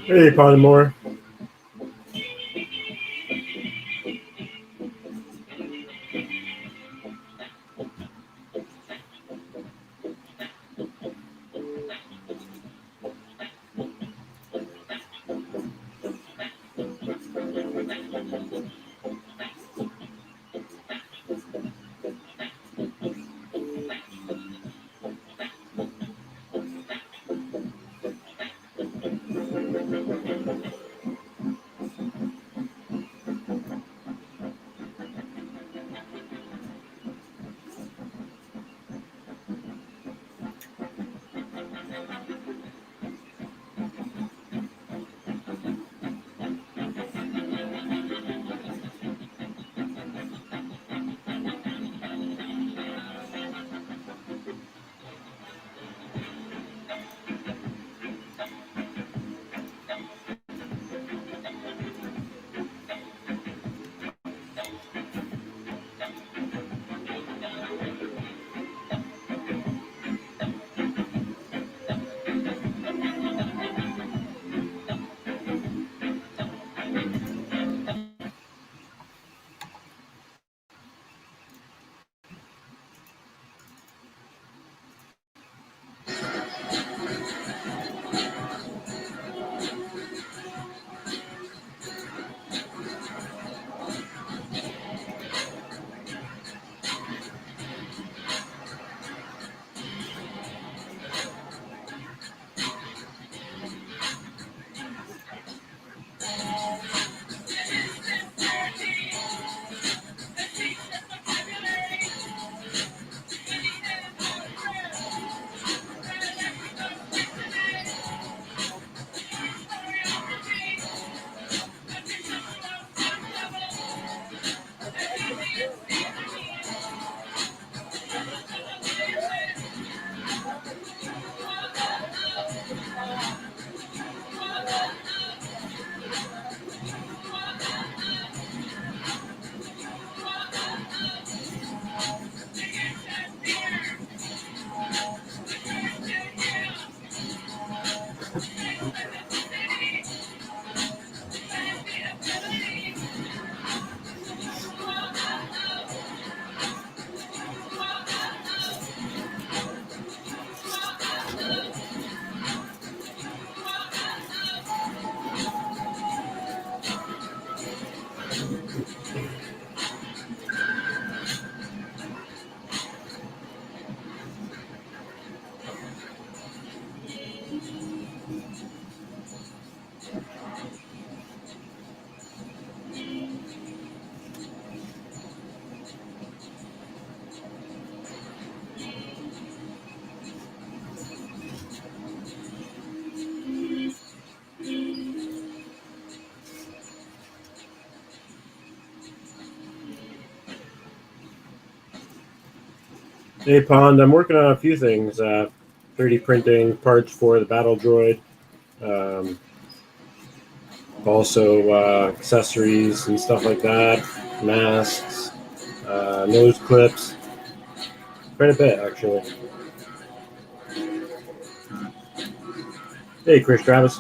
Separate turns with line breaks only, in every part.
Hey, Pottermore. Hey, Pond. I'm working on a few things. 3D printing parts for the battle droid. Um, also accessories and stuff like that. Masks, nose clips. Quite a bit, actually. Hey, Chris Travis.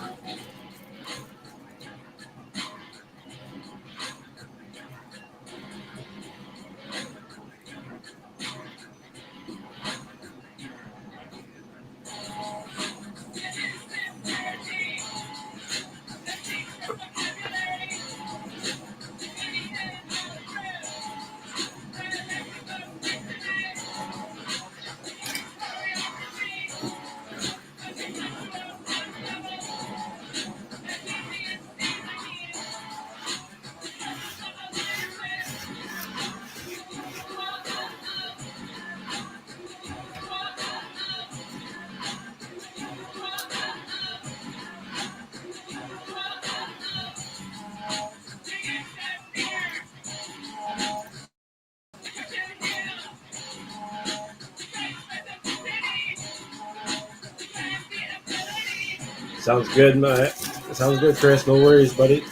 Sounds good, Matt. Sounds good, Chris. No worries, buddy.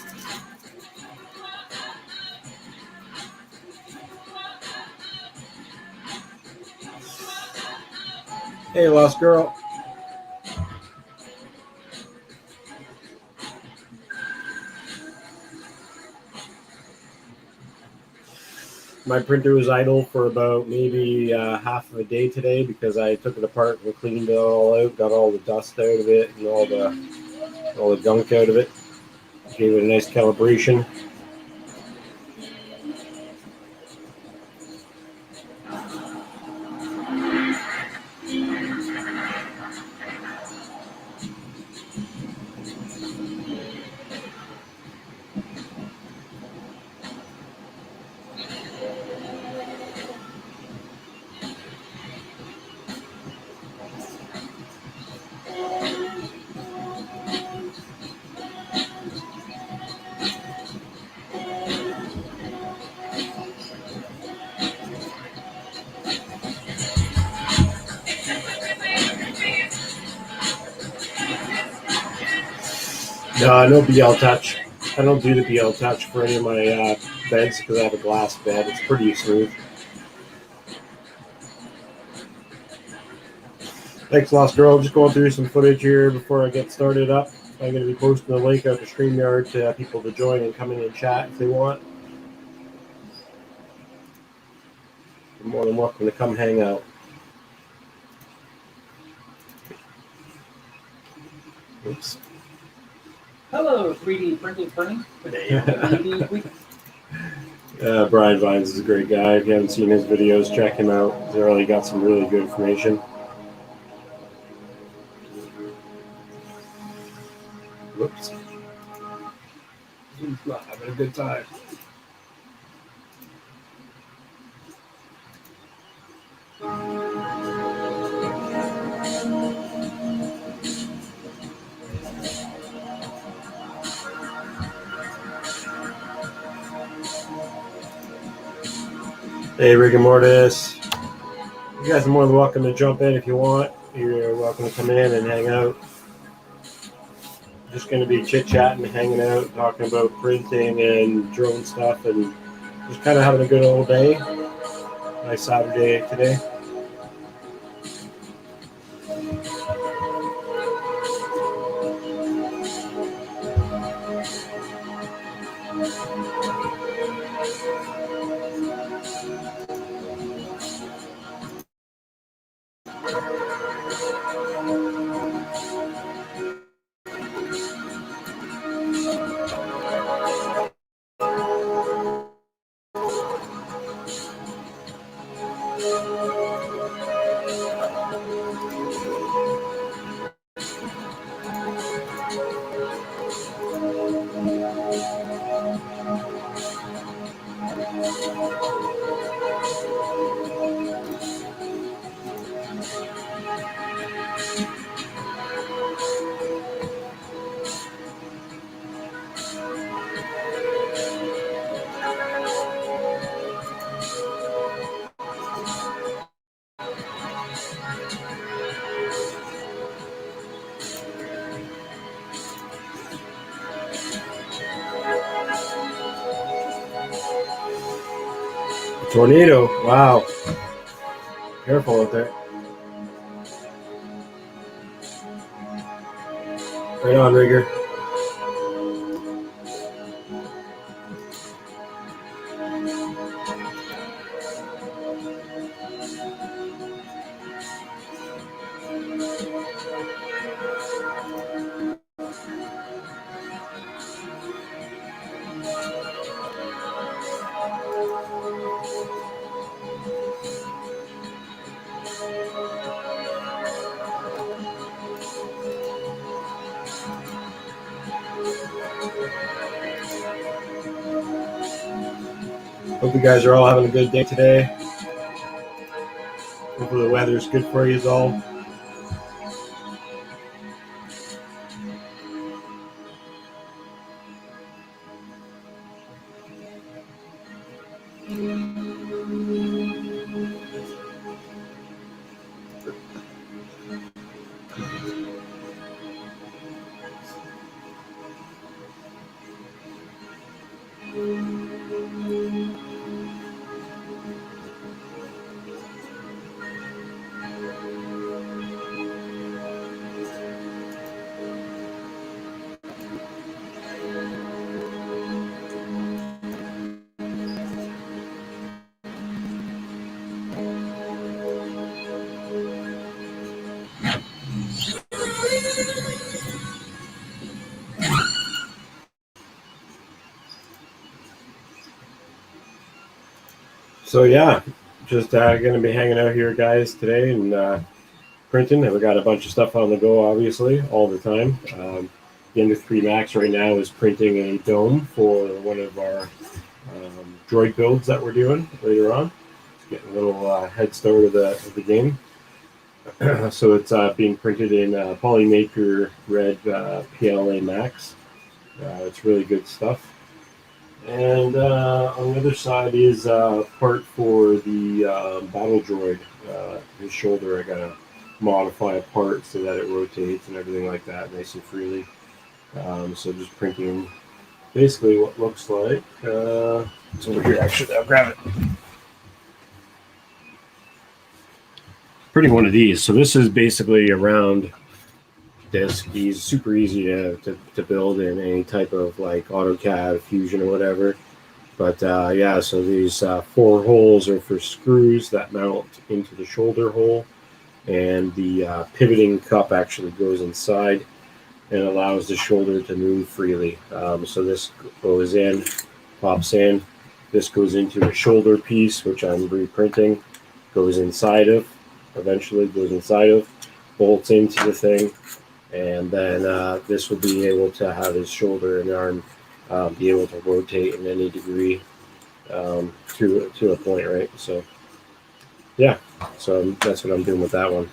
Hey, Lost Girl. My printer was idle for about maybe half of a day today because I took it apart and cleaned it all out, got all the dust out of it and all the gunk out of it. Gave it a nice calibration. No BL touch. I don't do the BL touch for any of my beds because I have a glass bed. It's pretty smooth. Thanks, Lost Girl. Just going through some footage here before I get started up. I'm going to be posting a link out to StreamYard to people to join and come in and chat if they want. You're more than welcome to come hang out. Oops.
Hello, 3D printing funny.
Brian Vines is a great guy. If you haven't seen his videos, check him out. He's really got some really good information. Whoops. He's not having a good time. Hey, Rigor Mortis. You guys are more than welcome to jump in if you want. You're welcome to come in and hang out. Just going to be chit-chatting, hanging out, talking about printing and drone stuff, and just kind of having a good old day. Nice Saturday today. Tornado. Wow. Careful out there. Right on, Rigger. Hope you guys are all having a good day today. Hopefully the weather is good for you all. So yeah, just going to be hanging out here, guys, today and printing. And we got a bunch of stuff on the go, obviously, all the time. The Ender 3 Max right now is printing a dome for one of our droid builds that we're doing later on. Getting a little head start of the game. So it's being printed in Polymaker Red PLA Max. It's really good stuff. And on the other side is part for the battle droid. His shoulder, I gotta modify a part so that it rotates and everything like that nice and freely. So just printing basically what looks like. It's over here, actually. I'll grab it. Printing one of these. So this is basically a round disc. He's super easy to build in any type of like AutoCAD, Fusion, or whatever. But yeah, so these 4 holes are for screws that mount into the shoulder hole, and the pivoting cup actually goes inside and allows the shoulder to move freely. So this goes in, pops in. This goes into a shoulder piece, which I'm reprinting, goes inside of, eventually goes inside of, bolts into the thing, and then this will be able to have his shoulder and arm be able to rotate in any degree to a point, right? So yeah, so that's what I'm doing with that one.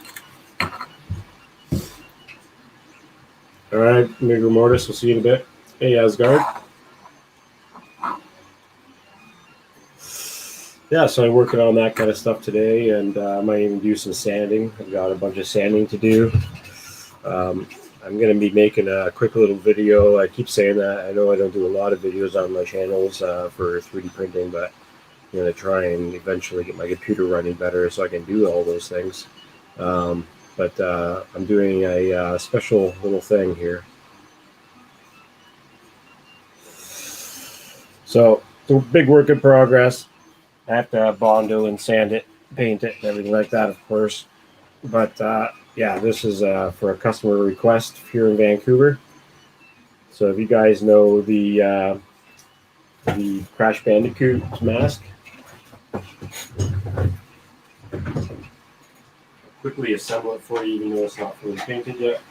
All right, Migor Mortis, we'll see you in a bit. Hey, Asgard. Yeah, so I'm working on that kind of stuff today, and I might even do some sanding. I've got a bunch of sanding to do. I'm going to be making a quick little video. I keep saying that. I know I don't do a lot of videos on my channels for 3D printing, but I'm going to try and eventually get my computer running better so I can do all those things. But I'm doing a special little thing here. So it's a big work in progress. I have to Bondo and sand it, paint it, and everything like that, of course. But yeah, this is for a customer request here in Vancouver. So if you guys know the Crash Bandicoot mask, quickly assemble it for you, even though it's not fully painted yet.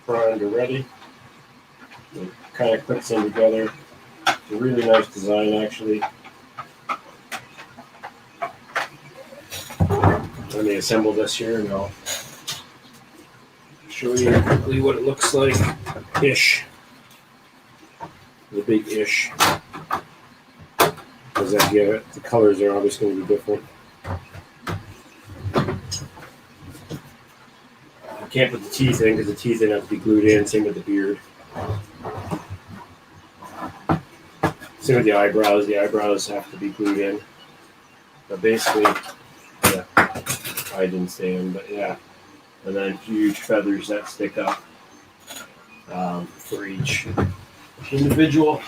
Primed or ready. It kind of clicks in together. It's a really nice design, actually. Let me assemble this here and I'll show you quickly what it looks like. Ish. The big ish. Does that give it? The colors are obviously going to be different. I can't put the teeth in because the teeth have to be glued in. Same with the beard. Same with the eyebrows. The eyebrows have to be glued in. But basically, yeah, I didn't stay in, but yeah. And then huge feathers that stick up for each individual.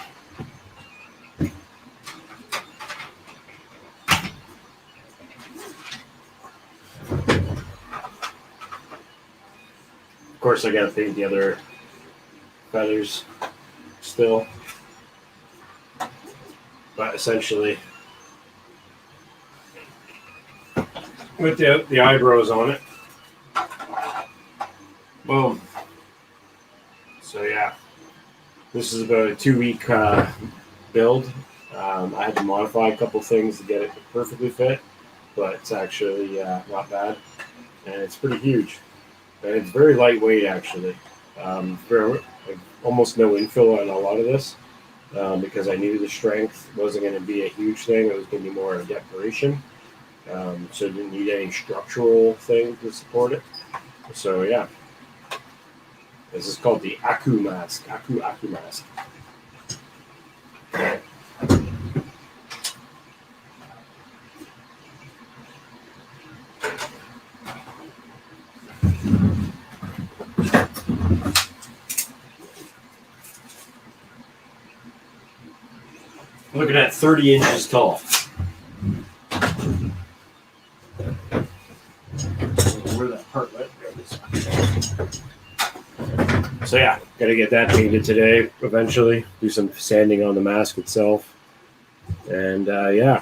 Of course, I gotta paint the other feathers still, but essentially, with the eyebrows on it. Boom. So yeah, this is about a 2-week build. I had to modify a couple things to get it to perfectly fit, but it's actually not bad, and it's pretty huge. And it's very lightweight, actually. Almost no infill on a lot of this because I knew the strength wasn't going to be a huge thing. It was going to be more a decoration. So it didn't need any structural thing to support it. So yeah, this is called the Aku mask. Aku mask. Looking at 30 inches tall. Where that part went? So yeah, gotta get that painted today. Eventually, do some sanding on the mask itself, and yeah,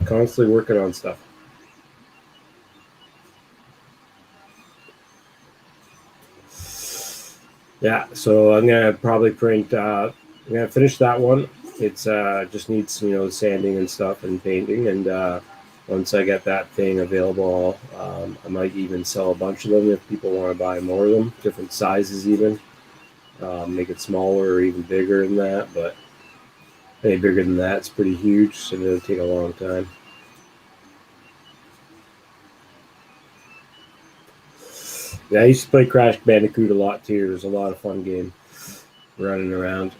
Constantly working on stuff. Yeah, so I'm gonna probably print. I'm gonna finish that one. It's just needs sanding and stuff and painting. And once I get that thing available, I might even sell a bunch of them if people want to buy more of them, different sizes even. Make it smaller or even bigger than that, but any bigger than that, it's pretty huge, so it'll take a long time. Yeah, I used to play Crash Bandicoot a lot too. It was a lot of fun game, running around.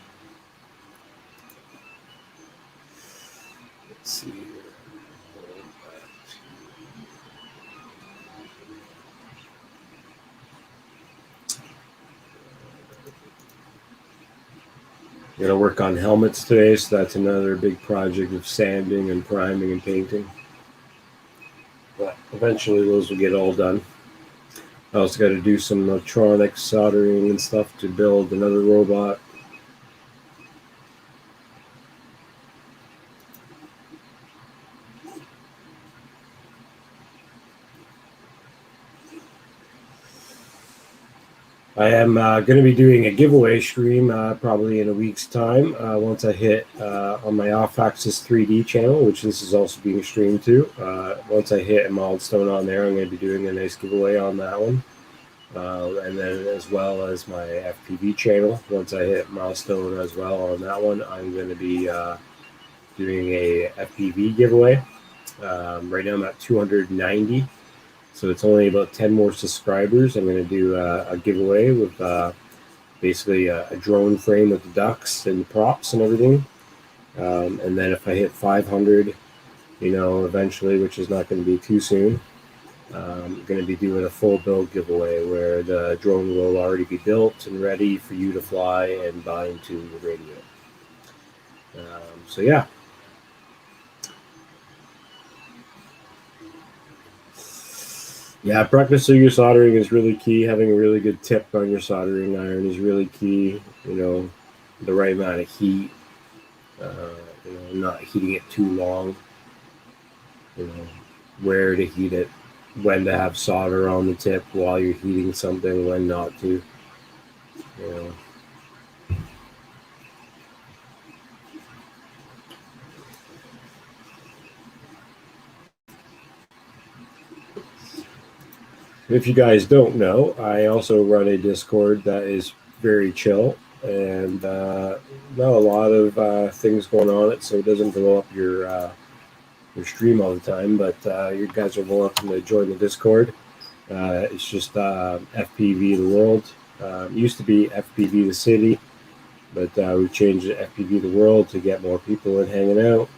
Let's see here. I'm gonna work on helmets today, so that's another big project of sanding and priming and painting. But eventually those will get all done. I also got to do some electronics soldering and stuff to build another robot. I am going to be doing a giveaway stream probably in a week's time once I hit on my off-axis 3D channel, which this is also being streamed to. Once I hit a milestone on there, I'm going to be doing a nice giveaway on that one. And then as well as my FPV channel, once I hit milestone as well on that one, I'm going to be doing a FPV giveaway. Right now I'm at 290. So it's only about 10 more subscribers. I'm going to do a giveaway with basically a drone frame with the ducks and props and everything. And then if I hit 500, eventually, which is not going to be too soon, I'm going to be doing a full build giveaway where the drone will already be built and ready for you to fly and bind to the radio. So yeah. Yeah, practicing your soldering is really key. Having a really good tip on your soldering iron is really key. The right amount of heat. Not heating it too long. Where to heat it, when to have solder on the tip while you're heating something, when not to. If you guys don't know, I also run a Discord that is very chill and not a lot of things going on it, so it doesn't blow up your stream all the time. But you guys are welcome to join the Discord. It's just FPV the world. It used to be FPV the city, but we've changed it to FPV the world to get more people in hanging out.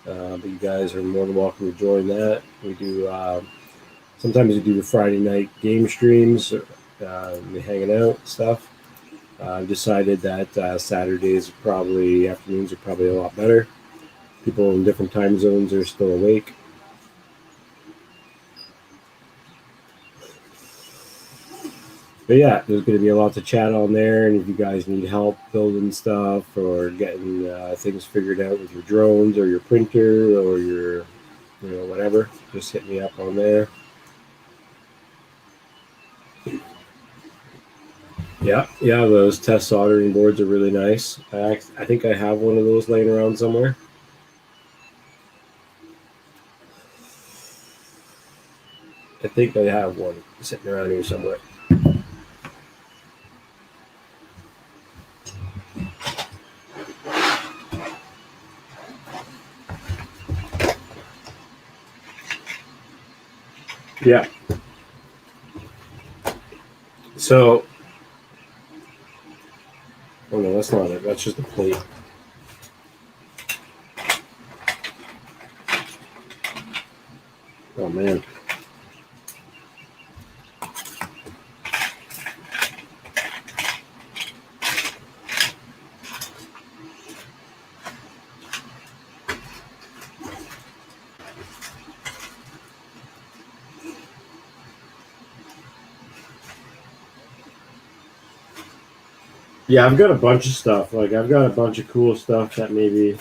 But you guys are more than welcome to join that. We do. Sometimes we do the Friday night game streams, hanging out and stuff. I've decided that Saturdays afternoons are probably a lot better. People in different time zones are still awake. But yeah, there's going to be a lot to chat on there, and if you guys need help building stuff or getting things figured out with your drones or your printer or your, whatever, just hit me up on there. Yeah, those test soldering boards are really nice. I think I have one of those laying around somewhere. I think I have one sitting around here somewhere. Yeah. So, oh no, that's not it. That's just a plate. Oh man. Yeah, I've got a bunch of stuff. Like, I've got a bunch of cool stuff that maybe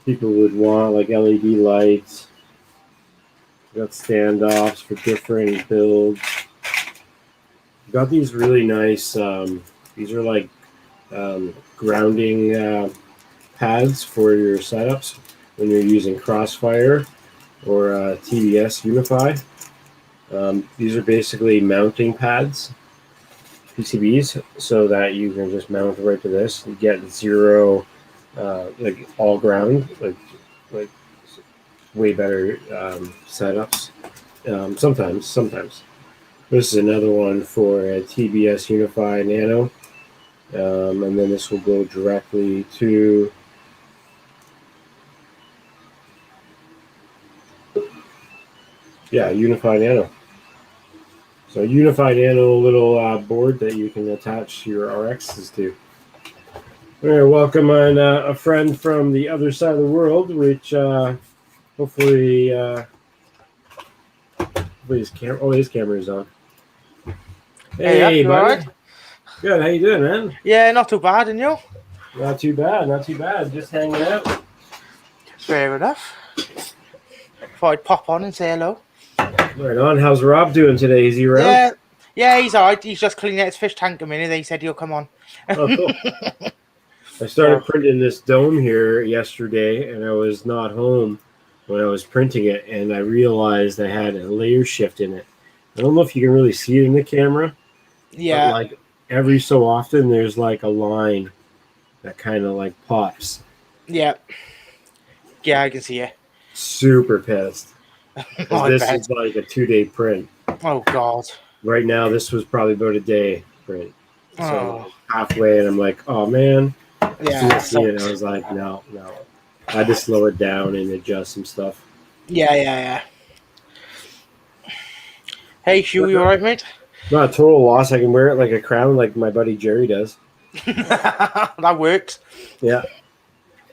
people would want, like LED lights. Got standoffs for different builds. Got these really nice. These are like grounding pads for your setups when you're using Crossfire or TBS Unify. These are basically mounting pads, PCBs, so that you can just mount right to this. You get zero, like all ground, like way better setups. Sometimes. This is another one for a TBS Unify Nano, and then this will go directly to Unify Nano. So Unify Nano little board that you can attach your RXs to. All right, welcome on a friend from the other side of the world, which hopefully his camera is on. Hey, buddy. All right? Good. How you doing, man?
Yeah, not too bad, and you?
Not too bad. Just hanging out.
Fair enough. Thought I'd pop on and say hello.
Right on. How's Rob doing today? Is he around?
Yeah, he's alright. He's just cleaning out his fish tank a minute. He said he'll come on.
Oh, cool. I started printing this dome here yesterday, and I was not home when I was printing it, and I realized I had a layer shift in it. I don't know if you can really see it in the camera.
Yeah.
But like every so often, there's like a line that kind of like pops.
Yeah. Yeah, I can see it.
Super pissed. This is like a 2-day print.
Oh, God.
Right now, this was probably about a day print. So halfway, and I'm like, oh, man.
Yeah.
And I was like, no. I had to slow it down and adjust some stuff.
Yeah. Hey, Hugh, you alright, mate?
Not a total loss. I can wear it like a crown like my buddy Jerry does.
That works.
Yeah.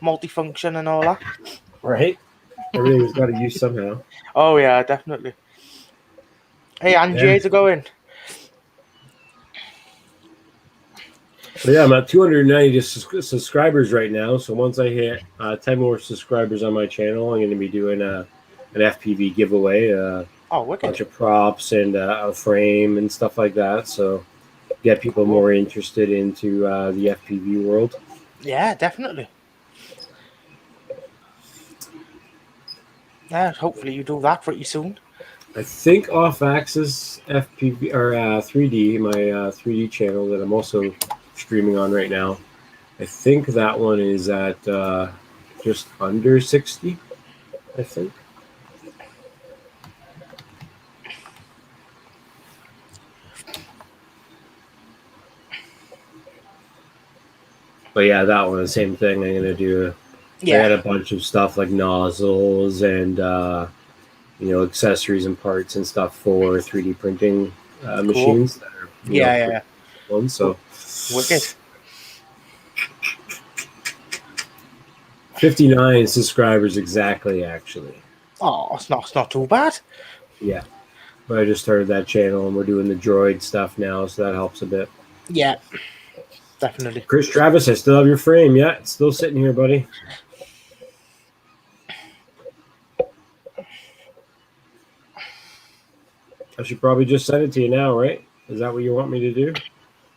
Multifunction and all that.
Right? Everything's got to use somehow.
Oh, yeah, definitely. Hey, Angie, how's it going?
But yeah, I'm at 290 subscribers right now. So once I hit 10 more subscribers on my channel, I'm going to be doing an FPV giveaway. A bunch of props and a frame and stuff like that. So get people more interested into the FPV world.
Yeah, definitely. Yeah, hopefully you do that pretty soon.
I think off-axis FPV or 3D, my 3D channel that I'm also streaming on right now. I think that one is at just under 60. I think. But yeah, that one, the same thing. I'm gonna do. I had a bunch of stuff like nozzles and accessories and parts and stuff for 3D printing machines. That are, ones, so
wicked.
59 subscribers exactly, actually.
Oh, it's not too bad.
Yeah, but I just started that channel and we're doing the droid stuff now, so that helps a bit.
Yeah, definitely.
Chris Travis, I still have your frame. Yeah, it's still sitting here, buddy. I should probably just send it to you now, right? Is that what you want me to do?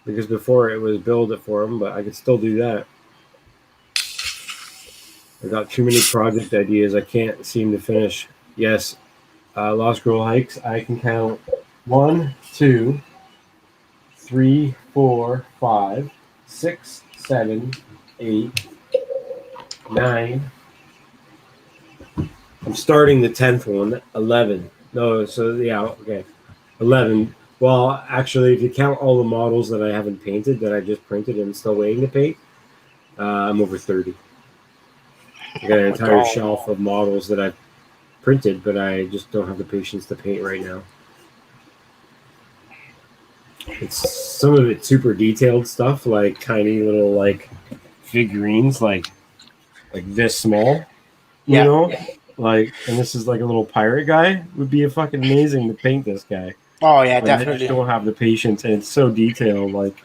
Because before it was build it for him, but I could still do that. I got too many project ideas I can't seem to finish. Yes, Lost Girl Hikes, I can count 1, 2, 3, 4, 5, 6, 7, 8, 9. I'm starting the 10th one, 11. No, so yeah, okay. 11. Well, actually, if you count all the models that I haven't painted, that I just printed and still waiting to paint, I'm over 30. I got an entire shelf of models that I've printed, but I just don't have the patience to paint right now. Some of it's super detailed stuff, like tiny little like figurines, like this small, you know? Like, and this is like a little pirate guy. It would be fucking amazing to paint this guy.
Oh yeah,
but
definitely.
I just don't have the patience, and it's so detailed. Like,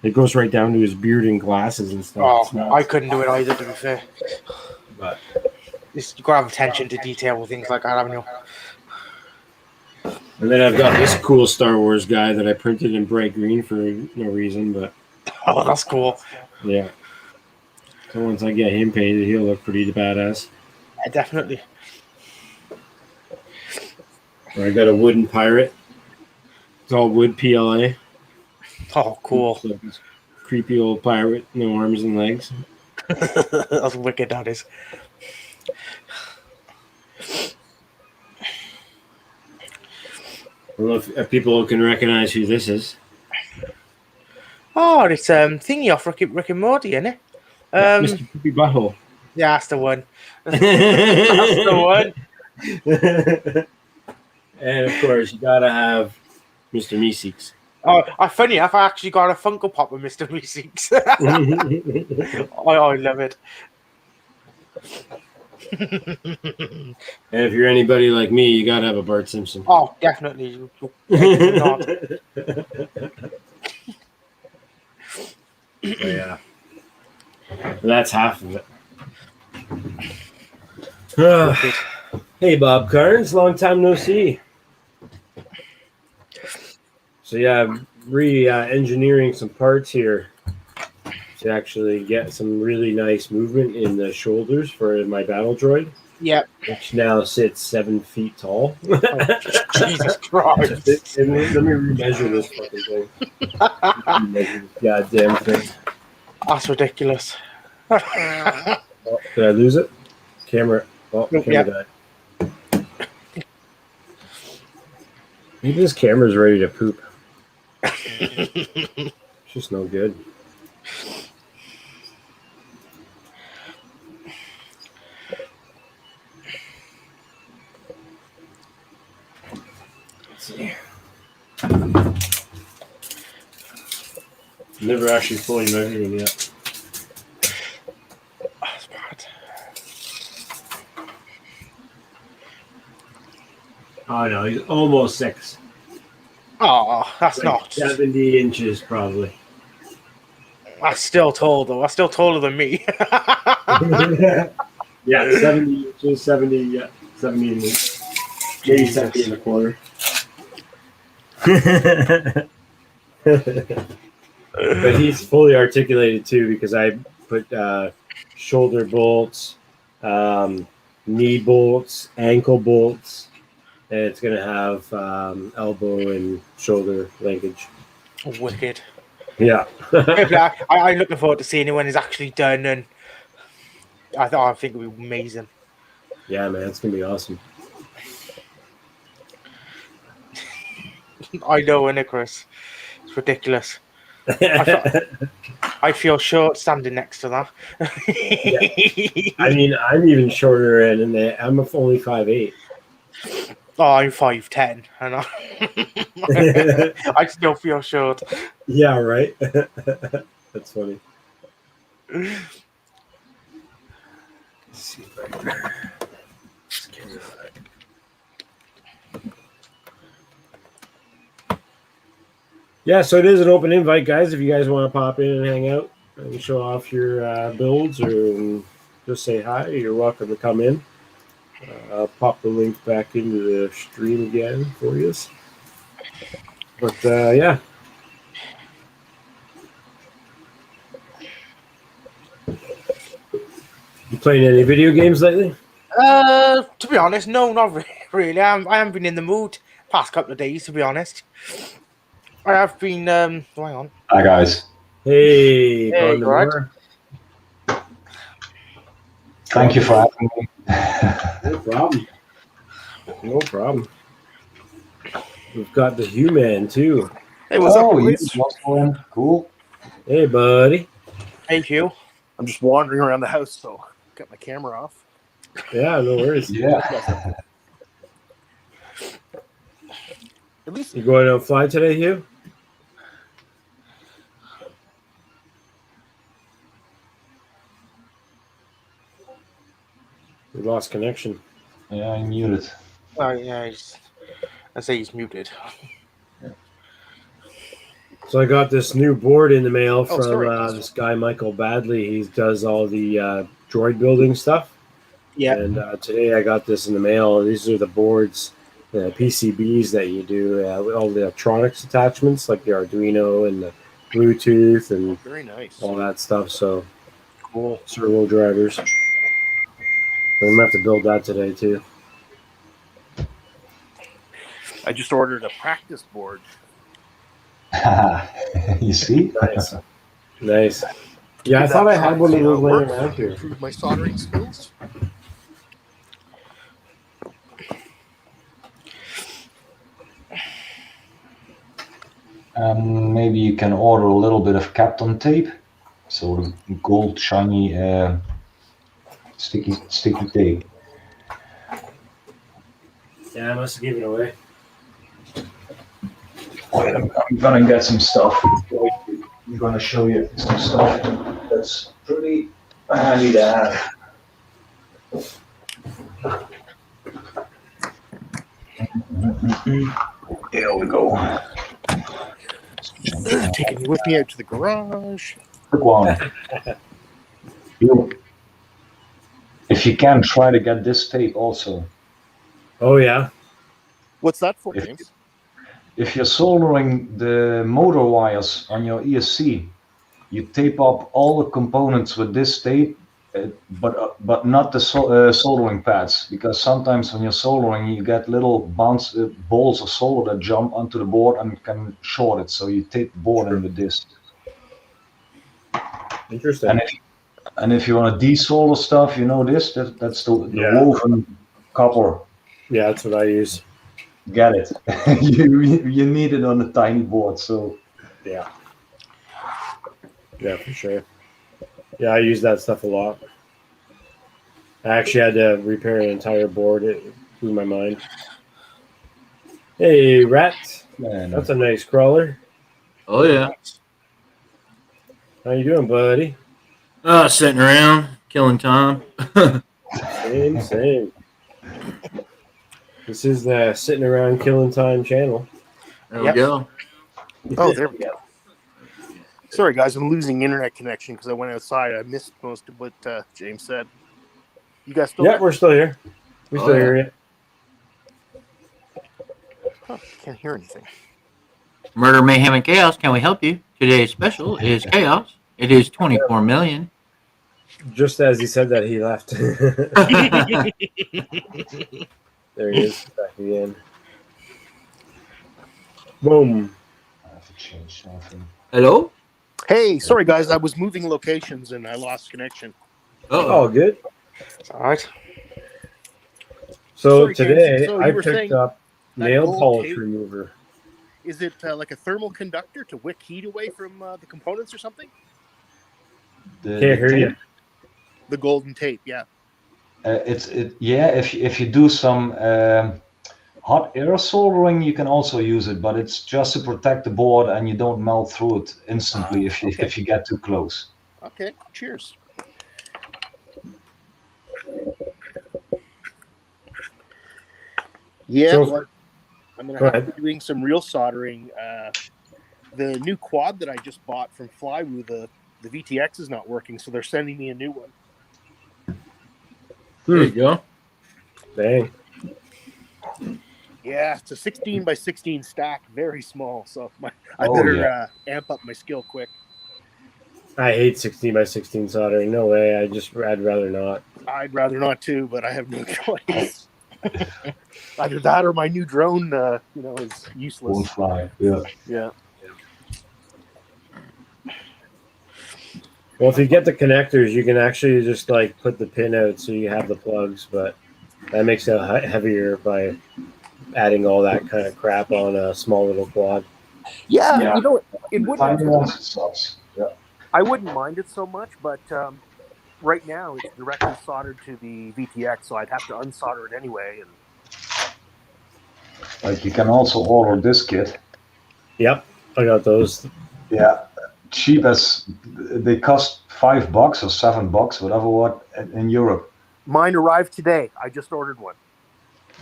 it goes right down to his beard and glasses and stuff.
Oh, I couldn't do it either, to be fair.
But
Just you gotta have attention to detail with things like that, haven't you?
and then I've got this cool Star Wars guy that I printed in bright green for no reason, but
Oh, that's cool.
yeah. So once I get him painted, he'll look pretty badass.
Yeah, definitely.
I got a wooden pirate. It's all wood PLA.
Oh, cool.
It's like this creepy old pirate, no arms and legs.
That's wicked, that is.
I don't know if people can recognize who this is.
Oh, it's thingy off Rick and Morty, isn't it?
Mr. Poopy Butthole.
Yeah, that's the one. That's the one.
And of course, you gotta have Mr. Meeseeks.
Oh, funny enough, I actually got a Funko Pop with Mr. Meeseeks. I love it.
And if you're anybody like me, you gotta have a Bart Simpson.
Oh, definitely.
Yeah. That's half of it. Hey, Bob Carnes, long time no see. So yeah, I'm re-engineering some parts here to actually get some really nice movement in the shoulders for my battle droid.
Yep.
Which now sits 7 feet tall.
Oh, Jesus Christ.
And let me remeasure this fucking thing. Remeasure this goddamn thing.
That's ridiculous.
Oh, did I lose it? Camera. Oh, camera died. Maybe this camera's ready to poop. It's just no good. Let's see. Never actually fully measured him yet.
That's bad.
Oh no, he's almost 6.
Oh, that's
Like
not
70 inches, probably.
That's still tall, though. That's still taller than me.
Yeah, 70 inches, 70, yeah, 70 inches. Maybe 70 and a quarter. But he's fully articulated too because I put shoulder bolts, knee bolts, ankle bolts, and it's going to have elbow and shoulder linkage.
Wicked.
Yeah.
I'm looking forward to seeing it when it's actually done, and I think it'll be amazing.
Yeah, man, it's going to be awesome.
I know, innit, Chris? It's ridiculous. I feel short standing next to that.
Yeah. I mean, I'm even shorter, and I'm only 5'8".
Oh, I'm 5'10", and I still feel short.
Yeah, right. That's funny. Let's see if I can. Yeah, so it is an open invite, guys. If you guys want to pop in and hang out and show off your builds or just say hi, you're welcome to come in. I'll pop the link back into the stream again for you. But yeah. You playing any video games lately?
To be honest, no, not really. I haven't been in the mood past couple of days, to be honest. I have been. Hang on.
Hi guys.
Hey,
Hey, right.
Thank you for having me.
No problem. No problem. We've got the Human too.
Hey, what's up,
you
boys?
cool.
Hey, buddy.
Hey, Hugh.
I'm just wandering around the house, so got my camera off.
Yeah, no worries.
Yeah.
At least
You going on fly today, Hugh? We lost connection.
Yeah, I'm muted.
Oh, yeah, I say he's muted.
So I got this new board in the mail from
sorry.
this guy, Michael Badley. He does all the droid building stuff.
Yeah.
And today I got this in the mail. These are the boards, the PCBs that you do, all the electronics attachments like the Arduino and the Bluetooth and
Very nice.
all that stuff. So
Cool.
servo drivers. I'm gonna have to build that today too.
I just ordered a practice board.
You see?
Nice, nice. Yeah, I thought I had one of those laying around here.
Improve my soldering skills.
Maybe you can order a little bit of Kapton tape, so the gold shiny sticky tape.
Yeah, I must have given it away.
Wait, I'm gonna get some stuff. I'm gonna show you some stuff that's pretty handy to have. There we go.
Taking you with me out to the garage.
Quick one. If you can, try to get this tape also.
Oh yeah.
What's that for,
If-
James?
If you're soldering the motor wires on your ESC, you tape up all the components with this tape, but not the soldering pads, because sometimes when you're soldering, you get little balls of solder that jump onto the board and can short it. So you tape the board in with this.
Interesting.
And if you want to desolder stuff, you know this. That's the
Yeah.
woven copper.
Yeah, that's what I use.
Get it? you need it on a tiny board, so.
Yeah. Yeah, for sure. Yeah, I use that stuff a lot. I actually had to repair an entire board. It blew my mind. Hey, Rat.
Man,
That's a nice crawler.
Oh yeah.
How you doing, buddy?
Sitting around, killing time.
Same. This is the Sitting Around Killing Time channel.
There we go.
Oh, there we go. Sorry, guys, I'm losing internet connection because I went outside. I missed most of what James said. You guys still
Yeah,
there?
we're still here. We still
yeah.
hear you.
Huh, can't hear anything.
Murder, Mayhem, and Chaos. Can we help you? Today's special is Chaos. It is 24 million.
Just as he said that, he left. There he is, back again. Boom.
I have to change something.
Hello?
Hey, sorry, guys, I was moving locations and I lost connection.
Oh, good.
All right.
So
Sorry, James.
today
So you
I
were
picked
saying
up
that
nail
gold
polish
tape-
remover.
Is it like a thermal conductor to wick heat away from the components or something?
The
Can't hear
tape,
you.
The golden tape, yeah.
If you do some hot air soldering, you can also use it, but it's just to protect the board and you don't melt through it instantly if you get too close.
Okay, cheers. Yeah,
So-
well, I'm going
Go
to have
ahead.
to be doing some real soldering. The new quad that I just bought from Flywheel, the VTX is not working, so they're sending me a new one.
There you go.
Dang.
Yeah, it's a 16 by 16 stack, very small, so I
Oh,
better
yeah.
amp up my skill quick.
I hate 16 by 16 soldering. No way. I'd rather not.
I'd rather not too, but I have no choice. Either that or my new drone, is
Won't
useless.
fly. Yeah.
Yeah.
Well, if you get the connectors, you can actually just like put the pin out so you have the plugs, but that makes it heavier by adding all that kind of crap on a small little quad.
Yeah,
Yeah.
it
Tiny
wouldn't.
ones, it sucks. Yeah.
I wouldn't mind it so much, but right now it's directly soldered to the VTX, so I'd have to unsolder it anyway. And
Like you can also order this kit.
Yep, I got those.
Yeah. Cheap as they cost $5 or $7, whatever what in Europe.
mine arrived today. I just ordered one.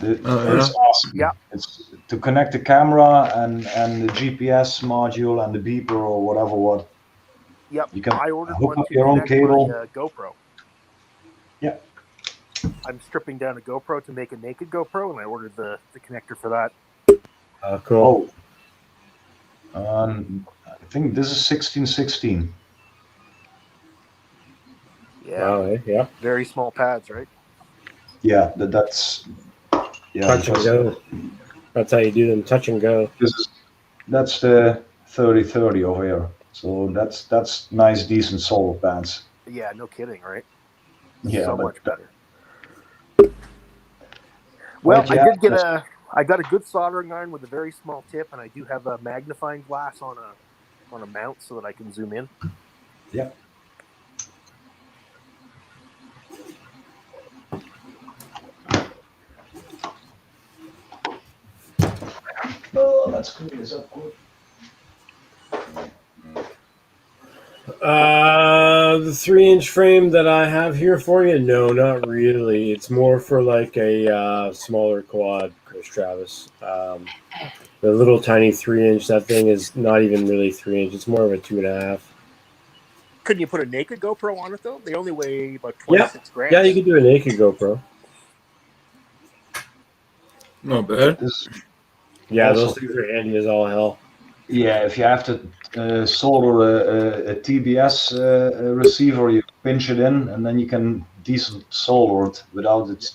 It's awesome.
Yeah.
It's to connect the camera and the GPS module and the beeper or whatever what.
Yep,
You can
I ordered
hook
one
up
to
your own
connect my
cable.
GoPro. I'm stripping down a GoPro to make a naked GoPro, and I ordered the connector for that.
Cool.
I think this is 1616.
Yeah,
Wow, yeah.
very small pads, right?
Yeah, that's yeah.
Touch and go. That's how you do them. Touch and go.
That's the 3030 over here. So that's nice, decent solder pads.
Yeah, no kidding, right?
Yeah,
So
but
much better. Well,
But yeah,
I got a good soldering iron with a very small tip, and I do have a magnifying glass on a mount so that I can zoom in.
Yeah. Oh, let's clean this up quick.
The 3-inch frame that I have here for you, no, not really. It's more for like a smaller quad, Chris Travis. The little tiny 3-inch, that thing is not even really 3-inch. It's more of a 2.5.
Couldn't you put a naked GoPro on it though? They only weigh about 26 grams.
Yeah, you could do a naked GoPro.
Not bad.
Yeah,
Also-
those things are handy as all hell.
Yeah, if you have to solder a TBS receiver, you pinch it in, and then you can decent solder it without it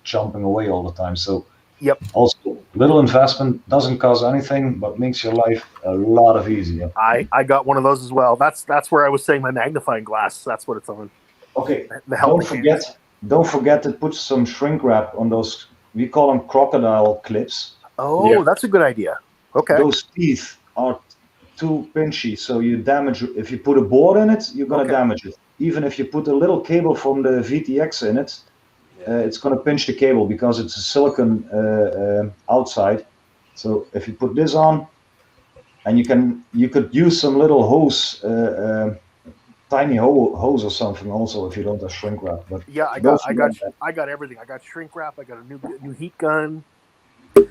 jumping away all the time. So,
Yep.
Also, little investment, doesn't cost anything, but makes your life a lot of easier.
I got one of those as well. That's where I was saying my magnifying glass. That's what it's on.
Okay,
The
don't forget to put some shrink wrap on those. We call them crocodile clips.
Oh,
Yeah.
that's a good idea. Okay.
Those teeth are too pinchy, so you damage. If you put a board in it, you're gonna
Okay.
damage it. Even if you put a little cable from the VTX in it, it's gonna pinch the cable because it's a silicon outside. So if you put this on, and you could use some little hose, tiny hose or something also if you don't have shrink wrap. But
Yeah, I
don't
got
forget
everything. I got shrink wrap. I got a new heat gun.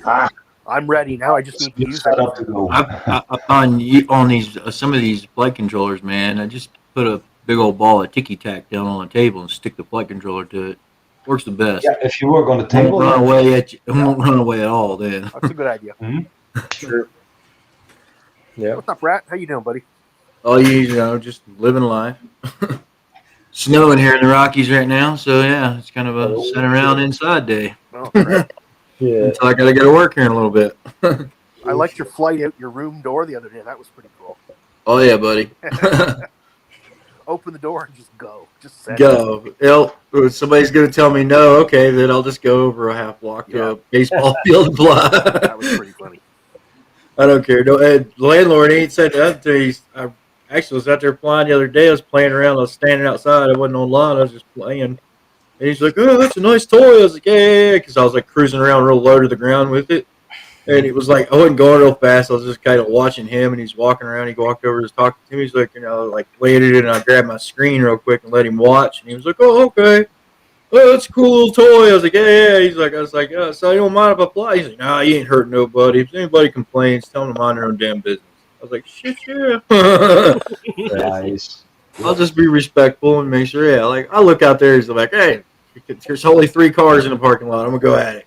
Ah.
I'm ready now. I just need to
you're
use
set
it.
up to go.
On these some of these flight controllers, man, I just put a big old ball of ticky tack down on the table and stick the flight controller to it. Works the best.
Yeah, if you work on the
Won't
table,
run away at you. It won't run away at all. Then.
That's a good idea.
Sure. Yeah.
What's up, Rat? How you doing, buddy?
Oh, you know, just living life. Snowing here in the Rockies right now, so yeah, it's kind of a sit around inside day
Oh, crap.
Yeah.
until I gotta go to work here in a little bit.
I liked your flight out your room door the other day. That was pretty cool.
Oh yeah, buddy.
Open the door and just go. Just set it.
Go. Somebody's gonna tell me no. Okay, then I'll just go over a half block to a baseball field and fly.
That was pretty funny.
I don't care. No, the landlord ain't said nothing to me. I actually was out there flying the other day. I was playing around. I was standing outside. I wasn't online. I was just playing. And he's like, "Oh, that's a nice toy." I was like, "Yeah," because I was like cruising around real low to the ground with it. And it was like I wasn't going real fast. I was just kind of watching him, and he's walking around. He walked over, just talking to me. He's like, like landed it, and I grabbed my screen real quick and let him watch. And he was like, "Oh, okay. Oh, that's a cool little toy." I was like, "Yeah." I was like, "So you don't mind if I fly?" He's like, "Nah, you ain't hurting nobody. If anybody complains, tell them to mind their own damn business." I was like, "Shit, yeah."
Nice.
I'll just be respectful and make sure. Yeah, like I look out there, he's like, "Hey, there's only 3 cars in the parking lot. I'm gonna go at it."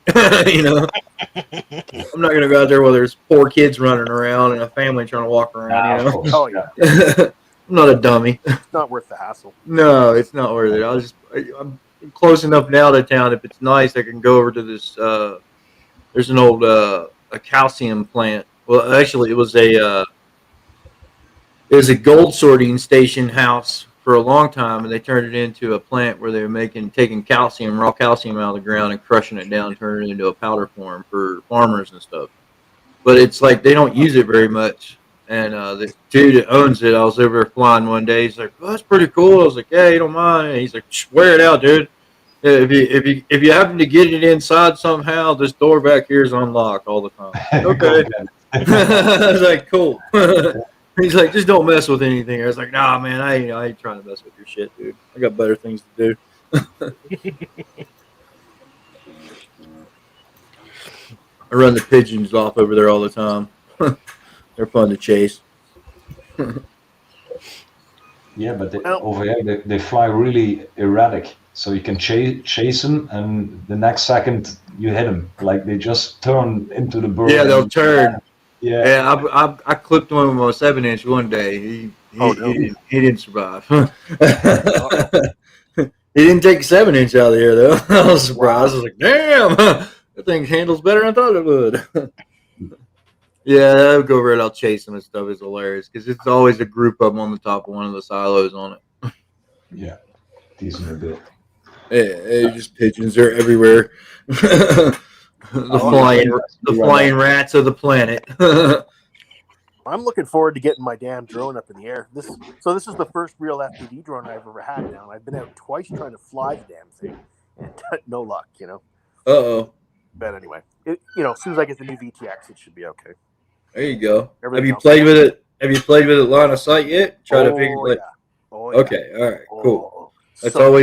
I'm not gonna go out there where there's 4 kids running around and a family trying to walk around.
Of course.
Oh, yeah.
I'm not a dummy.
It's not worth the hassle.
No, it's not worth it. I'm close enough now to town. If it's nice, I can go over to this. There's an old a calcium plant. Well, actually, it was a gold sorting station house for a long time, and they turned it into a plant where they were taking calcium, raw calcium out of the ground and crushing it down, turning it into a powder form for farmers and stuff. But it's like they don't use it very much. And the dude that owns it, I was over there flying one day. He's like, "Oh, that's pretty cool." I was like, "Yeah, you don't mind?" And he's like, "Wear it out, dude. If you happen to get it inside somehow, this door back here is unlocked all the time." Okay. I was like, "Cool." He's like, "Just don't mess with anything." I was like, "Nah, man, I ain't trying to mess with your shit, dude. I got better things to do." I run the pigeons off over there all the time. They're fun to chase.
Yeah, but over here they fly really erratic. so you can chase them, and the next second you hit them. Like they just turn into the bird.
Yeah, they'll turn.
Yeah.
Yeah, I clipped one with my 7-inch one day. He didn't survive. He didn't take 7-inch out of the air though. I was surprised. I was like, damn, that thing handles better than I thought it would. Yeah, I'll go right out chase them and stuff. Is hilarious because it's always a group of them on the top of one of the silos on it.
Yeah, decent a bit.
Yeah, just pigeons are everywhere. The flying rats of the planet.
I'm looking forward to getting my damn drone up in the air. This is the first real FPV drone I've ever had now. I've been out twice trying to fly the damn thing, and no luck, you know.
Uh-oh.
But anyway, as soon as I get the new VTX, it should be okay.
There you go.
Everything
Have you
else
played with it? Have you played with it line of sight yet? Try to figure like.
Yeah. Oh, yeah.
Okay. All right. Cool. That's
so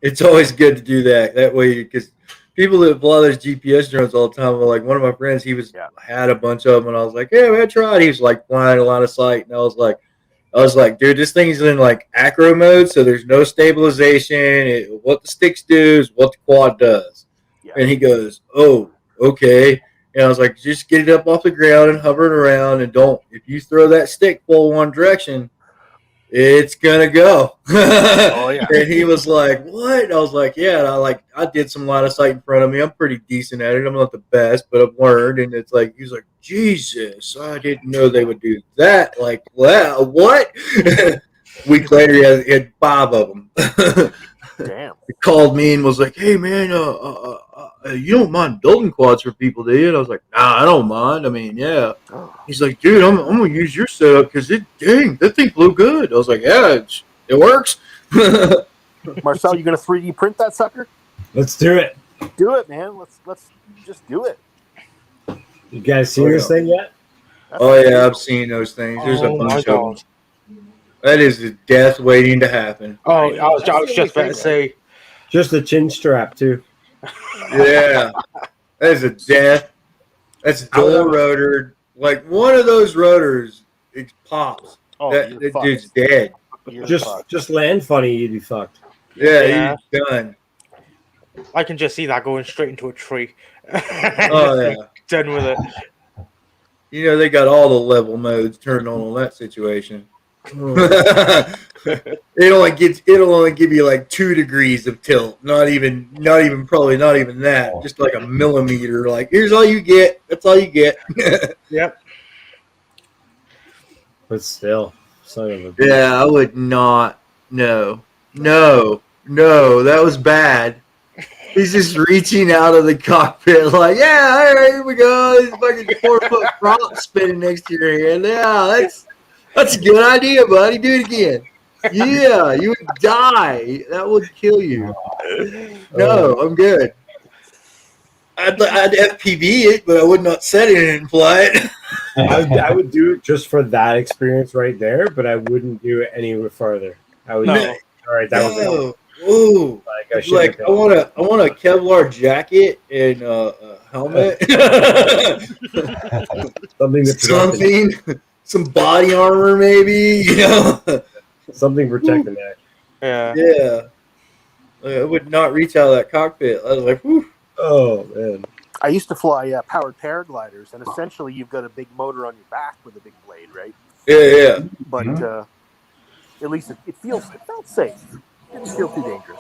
it's always good to do that. That way, because people that fly those GPS drones all the time are like, one of my friends, he had a bunch of them, and I was like, yeah, man, try it. He was like flying a line of sight, and I was like, dude, this thing's in like acro mode, so there's no stabilization. What the sticks do is what the quad does. Yeah. And he goes, oh, okay. And I was like, just get it up off the ground and hover it around, and if you throw that stick full one direction, it's gonna go. Oh yeah. And he was like, what? I was like, yeah. And I did some line of sight in front of me. I'm pretty decent at it. I'm not the best, but I've learned. And it's like, he's like, Jesus, I didn't know they would do that. Like, wow, what? A week later, he had 5 of them.
Damn.
He called me and was like, hey man, you don't mind building quads for people, do you? And I was like, nah, I don't mind. I mean, yeah. He's like, dude, I'm gonna use your setup because that thing blew good. I was like, yeah, it works.
Marcel, you gonna 3D print that sucker?
Let's do it.
Do it, man. Let's just do it.
You guys seen this thing yet?
Oh yeah, I've seen those things. There's a bunch of them. That is a death waiting to happen.
Oh, I was just about to say.
Just a chin strap too.
Yeah, that is a death. That's dual rotor. Like one of those rotors, it pops.
Oh,
that dude's dead.
Just land funny, you'd be fucked.
Yeah, he's done.
I can just see that going straight into a tree.
Oh yeah,
done with it.
You know they got all the level modes turned on that situation. It'll only give you like 2 degrees of tilt, not even that, just like a millimeter. Like here's all you get. That's all you get.
Yep.
But still, son of a bitch.
Yeah, I would not. No, that was bad. He's just reaching out of the cockpit like, yeah, all right, here we go. This fucking 4-foot prop spinning next to your hand. Yeah, that's a good idea, buddy. Do it again. Yeah, you would die. That would kill you. No, I'm good. I'd FPV it, but I would not set it and fly it.
I would do it just for that experience right there, but I wouldn't do it any farther. I would.
No.
All right, that was it.
Ooh, I want a Kevlar jacket and a helmet. Some body armor, maybe. You know,
something protecting that.
Yeah. I would not reach out of that cockpit. I was like, whew.
Oh man.
I used to fly powered paragliders, and essentially you've got a big motor on your back with a big blade, right?
Yeah.
But at least it felt safe. It didn't feel too dangerous.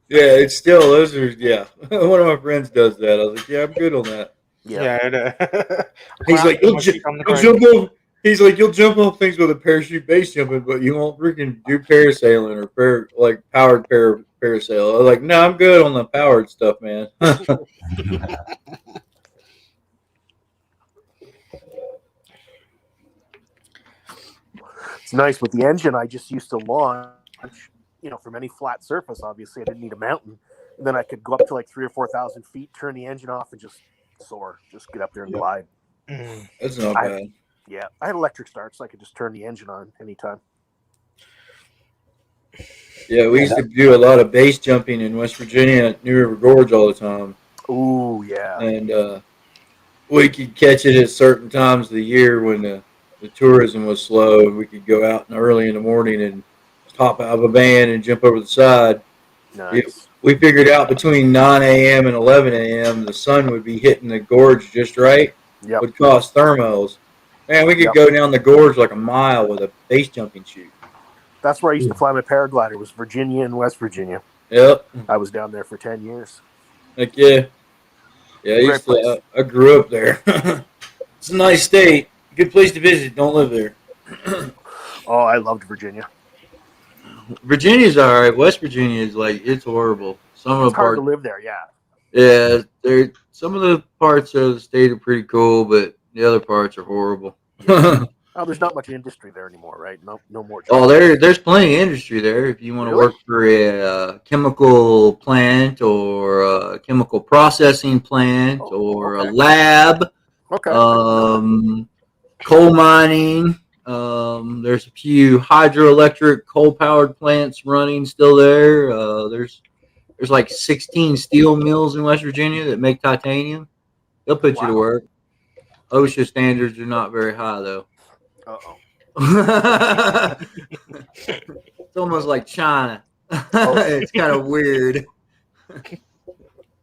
Yeah, it's still those are One of my friends does that. I was like, yeah, I'm good on that.
Yeah.
He's like, you'll jump off. He's like, you'll jump off things with a parachute base jumping, but you won't freaking do parasailing or powered parasail. I was like, no, I'm good on the powered stuff, man.
It's nice with the engine. I just used to launch, from any flat surface. Obviously, I didn't need a mountain. And then I could go up to like 3,000 or 4,000 feet, turn the engine off, and just soar. Just get up there and glide.
That's not bad.
I had electric start, so I could just turn the engine on anytime.
Yeah, we used to do a lot of base jumping in West Virginia at New River Gorge all the time.
Ooh, yeah.
And we could catch it at certain times of the year when the tourism was slow, and we could go out early in the morning and hop out of a van and jump over the side.
Nice.
we figured out between 9 a.m. and 11 a.m. the sun would be hitting the gorge just right.
Yep.
Would cause thermals. Man, we could
Yep.
go down the gorge like a mile with a base jumping chute.
That's where I used to fly my paraglider. Was Virginia and West Virginia.
Yep.
I was down there for 10 years.
Like yeah. I grew up there. It's a nice state. Good place to visit. Don't live there.
Oh, I loved Virginia.
Virginia's all right. West Virginia is like it's horrible. Some of
It's
the
hard
parts,
to live there, yeah.
yeah, some of the parts of the state are pretty cool, but the other parts are horrible.
Oh, there's not much industry there anymore, right? No more.
Oh, there's plenty of industry there. If you want to work for a chemical plant or a chemical processing plant or a lab,
Okay.
coal mining. There's a few hydroelectric coal-powered plants running still there. There's like 16 steel mills in West Virginia that make titanium. They'll put you to work. OSHA standards are not very high though.
Uh-oh.
It's almost like China. It's kind of weird.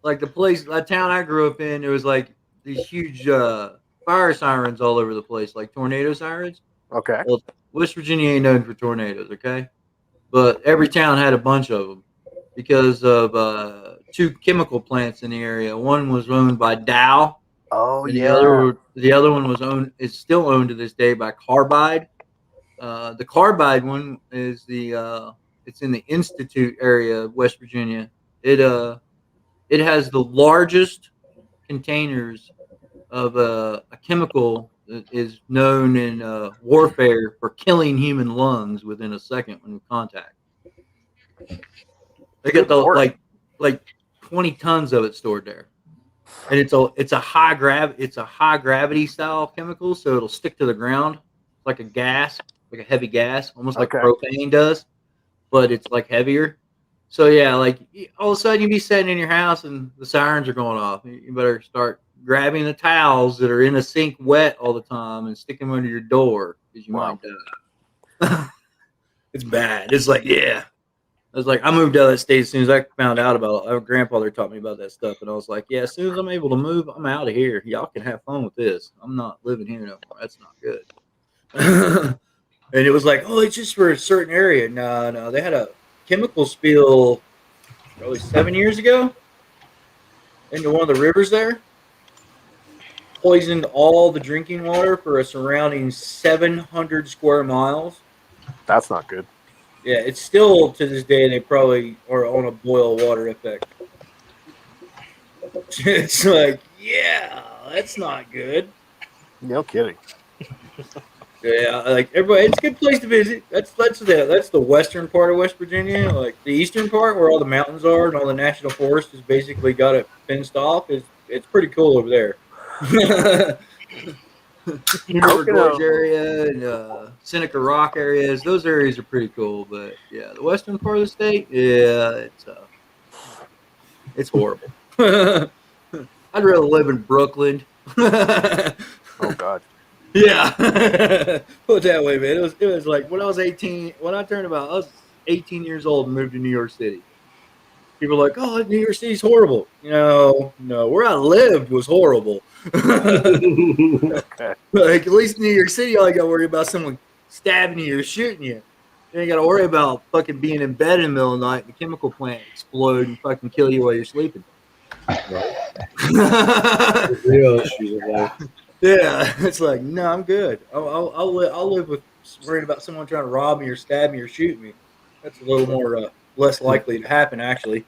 Like the town I grew up in, there was like these huge fire sirens all over the place, like tornado sirens.
Okay.
Well, West Virginia ain't known for tornadoes, okay? But every town had a bunch of them because of two chemical plants in the area. One was owned by Dow.
Oh,
And
yeah.
the other one is still owned to this day by Carbide. The Carbide one is it's in the Institute area of West Virginia. It has the largest containers of a chemical that is known in warfare for killing human lungs within a second when contact. They get like 20 tons of it stored there. And it's a high gravity style chemical, so it'll stick to the ground like a gas, like a heavy gas, almost like propane does, but it's like heavier. So yeah, like all of a sudden you be sitting in your house and the sirens are going off. You better start grabbing the towels that are in a sink wet all the time and stick them under your door because you might die. It's bad. It's like I was like, I moved out of that state as soon as I found out about it. My grandfather taught me about that stuff, and I was like, yeah, as soon as I'm able to move, I'm out of here. Y'all can have fun with this. I'm not living here no more. That's not good. And it was like, oh, it's just for a certain area. No, they had a chemical spill probably 7 years ago into one of the rivers there. Poisoned all the drinking water for a surrounding 700 square miles.
That's not good.
Yeah, it's still to this day. They probably are on a boil water effect. It's like, yeah, that's not good.
No kidding.
Yeah, like everybody, it's a good place to visit. That's the western part of West Virginia. Like the eastern part, where all the mountains are and all the national forest is basically got it fenced off. It's pretty cool over there. River Gorge area and Seneca Rock areas, those areas are pretty cool. But yeah, the western part of the state, yeah, it's horrible. I'd rather live in Brooklyn.
Oh God.
Yeah. Put it that way, man. It was like when I was 18, when I was 18 years old and moved to New York City. People are like, oh, New York City's horrible. No, where I lived was horrible.
Okay.
Like, at least in New York City, all you got to worry about someone stabbing you or shooting you. You ain't got to worry about fucking being in bed in the middle of the night and the chemical plant explode and fucking kill you while you're sleeping.
Real issues of life.
Yeah, it's like, no, I'm good. I'll live with worrying about someone trying to rob me or stab me or shoot me. That's a little more less likely to happen, actually.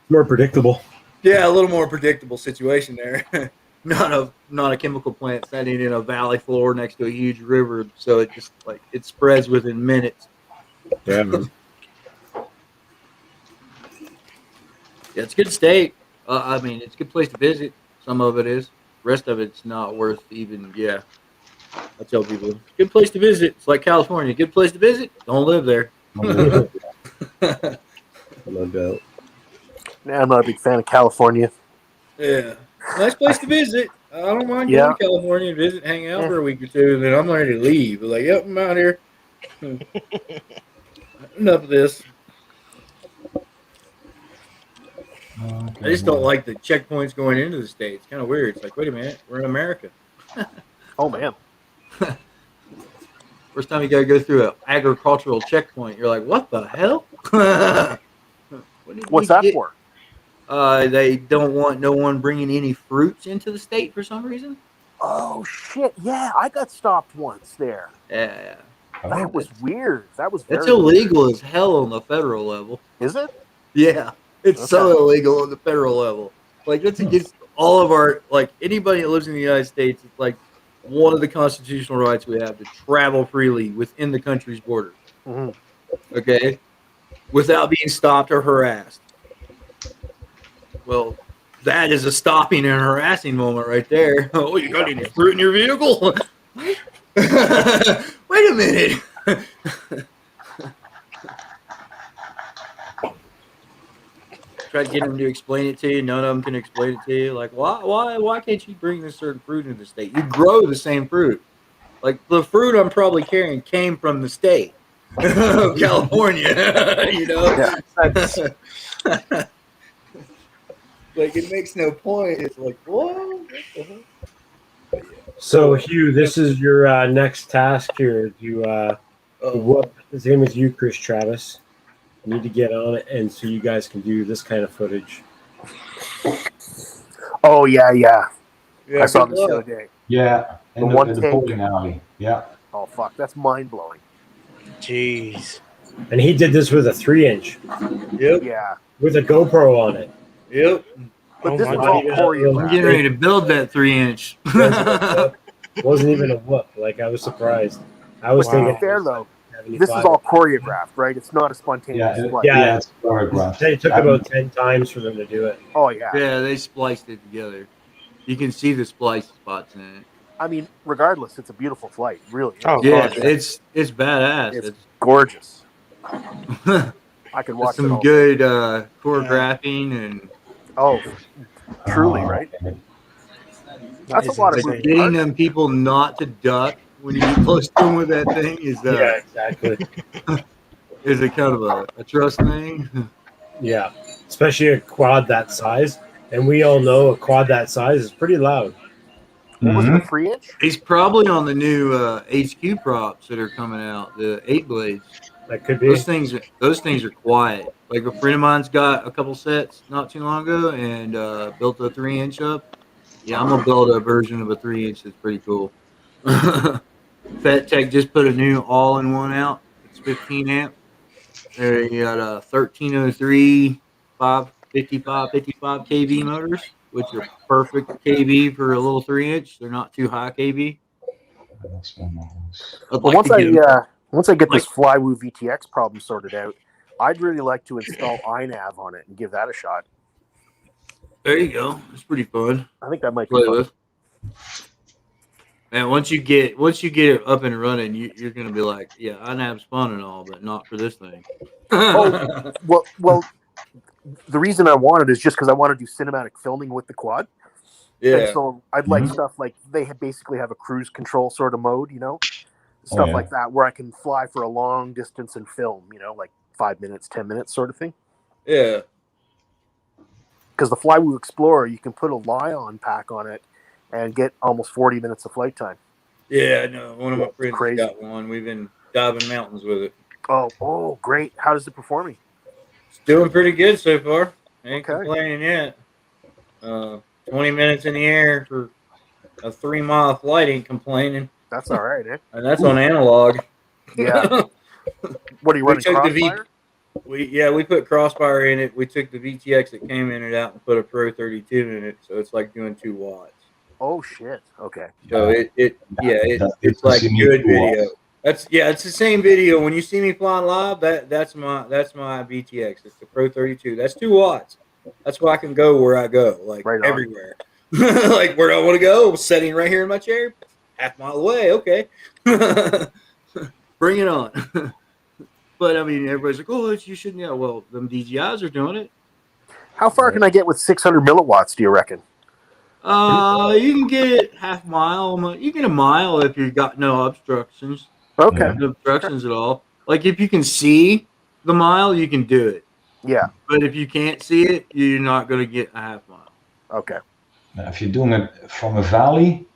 More predictable.
Yeah, a little more predictable situation there. Not a chemical plant standing in a valley floor next to a huge river, so it just it spreads within minutes.
Yeah, man.
Yeah, it's a good state. I mean, it's a good place to visit. Some of it is. The rest of it's not worth even. Yeah, I tell people, good place to visit. It's like California. Good place to visit. Don't live there.
No doubt.
Yeah, I'm not a big fan of California.
Yeah, nice place to visit. I don't mind going to California and visit, hang out for a week or two, and then I'm ready to leave. Like, yep, I'm out here. Enough of this. I just don't like the checkpoints going into the state. It's kind of weird. It's like, wait a minute, we're in America.
Oh man.
First time you got to go through an agricultural checkpoint, you're like, what the hell?
What's that for?
They don't want no one bringing any fruits into the state for some reason.
Oh shit! Yeah, I got stopped once there.
Yeah,
That was weird. That was
it's
very
illegal as hell on the federal level.
Is it?
Yeah, it's
Okay.
so illegal on the federal level. Like it's against all of our anybody that lives in the United States. It's like one of the constitutional rights we have to travel freely within the country's borders.
Mm-hmm.
Okay, without being stopped or harassed. Well, that is a stopping and harassing moment right there. Oh, you got any fruit in your vehicle? Wait a minute. Try to get them to explain it to you. None of them can explain it to you. Like, why can't you bring this certain fruit into the state? You grow the same fruit. Like the fruit I'm probably carrying came from the state of California. You know.
Yeah.
Like it makes no point. It's like what?
So Hugh, this is your next task here. You what? The same as you, Chris Travis. You need to get on it, and so you guys can do this kind of footage.
Oh yeah.
Yeah,
I saw this the other day.
Yeah, in
The one
the
take.
bowling alley. Yeah.
Oh fuck, that's mind blowing.
Jeez.
And he did this with a 3-inch
Yep.
Yeah,
with a GoPro on it.
Yep.
but
Oh
this
my
was
God.
all
I'm
choreographed.
getting ready to build that 3-inch.
Wasn't even a whoop. Like I was surprised. I was
Wow.
thinking
Fair though.
75.
This is all choreographed, right? It's not a spontaneous
Yeah,
flight.
Yeah.
it's choreographed.
It took about 10 times for them to do it.
Oh yeah.
Yeah, they spliced it together. You can see the splice spots in it.
I mean, regardless, it's a beautiful flight. Really. Is.
Oh,
Yeah,
God.
it's badass.
It's gorgeous.
It's
I could watch it
some
all.
good choreographing and
Oh, truly, right?
Okay.
That's a lot of moving
getting
parts.
them people not to duck when you get close to them with that thing is
Yeah, exactly.
is a kind of a trust thing.
Yeah, especially a quad that size. And we all know a quad that size is pretty loud.
What was it, a 3-inch?
He's probably on the new HQ props that are coming out, the 8 blades.
That could be.
Those things are quiet. Like a friend of mine's got a couple sets not too long ago and built a 3-inch up. Yeah, I'm gonna build a version of a 3-inch that's pretty cool. Fat Tech just put a new all-in-one out. It's 15 amp. They got a 1303 55 kV motors, which are perfect kV for a little 3-inch. They're not too high kV.
That's one of those.
I'd
Well,
like to get 'em-
once I get this Flywheel VTX problem sorted out, I'd really like to install iNav on it and give that a shot.
There you go. It's pretty fun.
I think that might be
Play
fun.
with. And once you get it up and running, you're gonna be like, yeah, I have fun and all, but not for this thing.
Oh. Well, the reason I want it is just because I want to do cinematic filming with the quad. And
Yeah.
so I'd like
Mhm.
stuff like basically have a cruise control sort of mode, stuff
yeah.
like that, where I can fly for a long distance and film, like 5 minutes, 10 minutes sort of thing.
Yeah.
Because the Flywheel Explorer, you can put a Lion pack on it and get almost 40 minutes of flight time.
Yeah, no. One of my friends
Crazy.
got one. We've been diving mountains with it.
Oh, great. How does it performing?
It's doing pretty good so far. Ain't
Okay.
complaining yet. 20 minutes in the air for a 3-mile flight ain't complaining.
That's all right, eh?
And that's on analog.
Yeah. What are you
We
running,
took the
Crossfire?
we put Crossfire in it. We took the VTX that came in it out and put a Pro 32 in it, so it's like doing 2 watts.
Oh, shit. Okay.
So it's
It's
like
a
good
unique watch.
video. It's the same video. When you see me flying live, that's my VTX. It's the Pro 32. That's 2 watts. That's why I can go where I go, like
Right on.
everywhere. Like where I want to go, sitting right here in my chair, half mile away. Okay, bring it on. But I mean, everybody's like, "Oh, you shouldn't." Yeah, well, them DJIs are doing it.
How far can I get with 600 milliwatts, do you reckon?
You can get half mile. You can get a mile if you've got no obstructions.
Okay.
No obstructions at all. Like if you can see the mile, you can do it.
Yeah.
But if you can't see it, you're not going to get a half mile.
Okay.
Now, if you're doing it from a valley,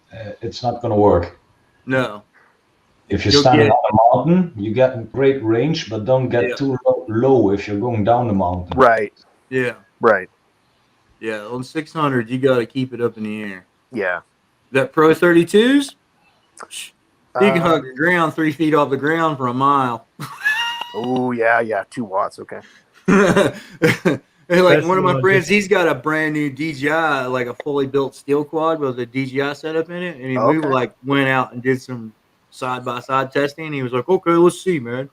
it's not going to work.
No.
If you're
You'll
standing
get-
on a mountain, you get great range, but don't get
Yeah.
too low if you're going down the mountain.
Right.
Yeah.
Right.
Yeah. On 600, you got to keep it up in the air.
Yeah.
That Pro 32s, you can
Uh,
hug the ground 3 feet off the ground for a mile.
oh yeah, yeah. 2 watts. Okay.
And like one of my
Especially
friends, he's got a brand new DJI, like a fully built steel quad with a DJI setup in it. And we
Okay.
like went out and did some side by side testing. He was like, "Okay, let's see, man."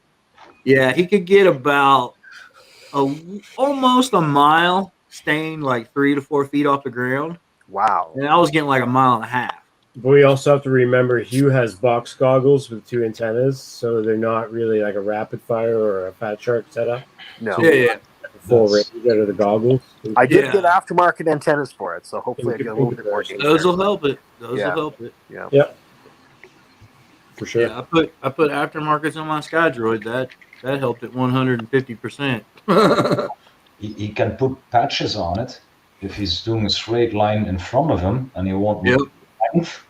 Yeah, he could get about almost a mile staying like 3 to 4 feet off the ground,
Wow.
and I was getting like a mile and a half.
But we also have to remember Hugh has box goggles with 2 antennas, so they're not really like a rapid fire or a Fat Shark setup.
No.
Yeah.
Full range out of the goggles.
I did
Yeah.
get aftermarket antennas for it, so hopefully I get a little bit more gain.
Those will help it. Those
Yeah.
will help it.
For sure.
Yeah, I put aftermarkets on my SkyDroid. That helped it 150%.
He can put patches on it if he's doing a straight line in front of him and he won't
Yep.
length.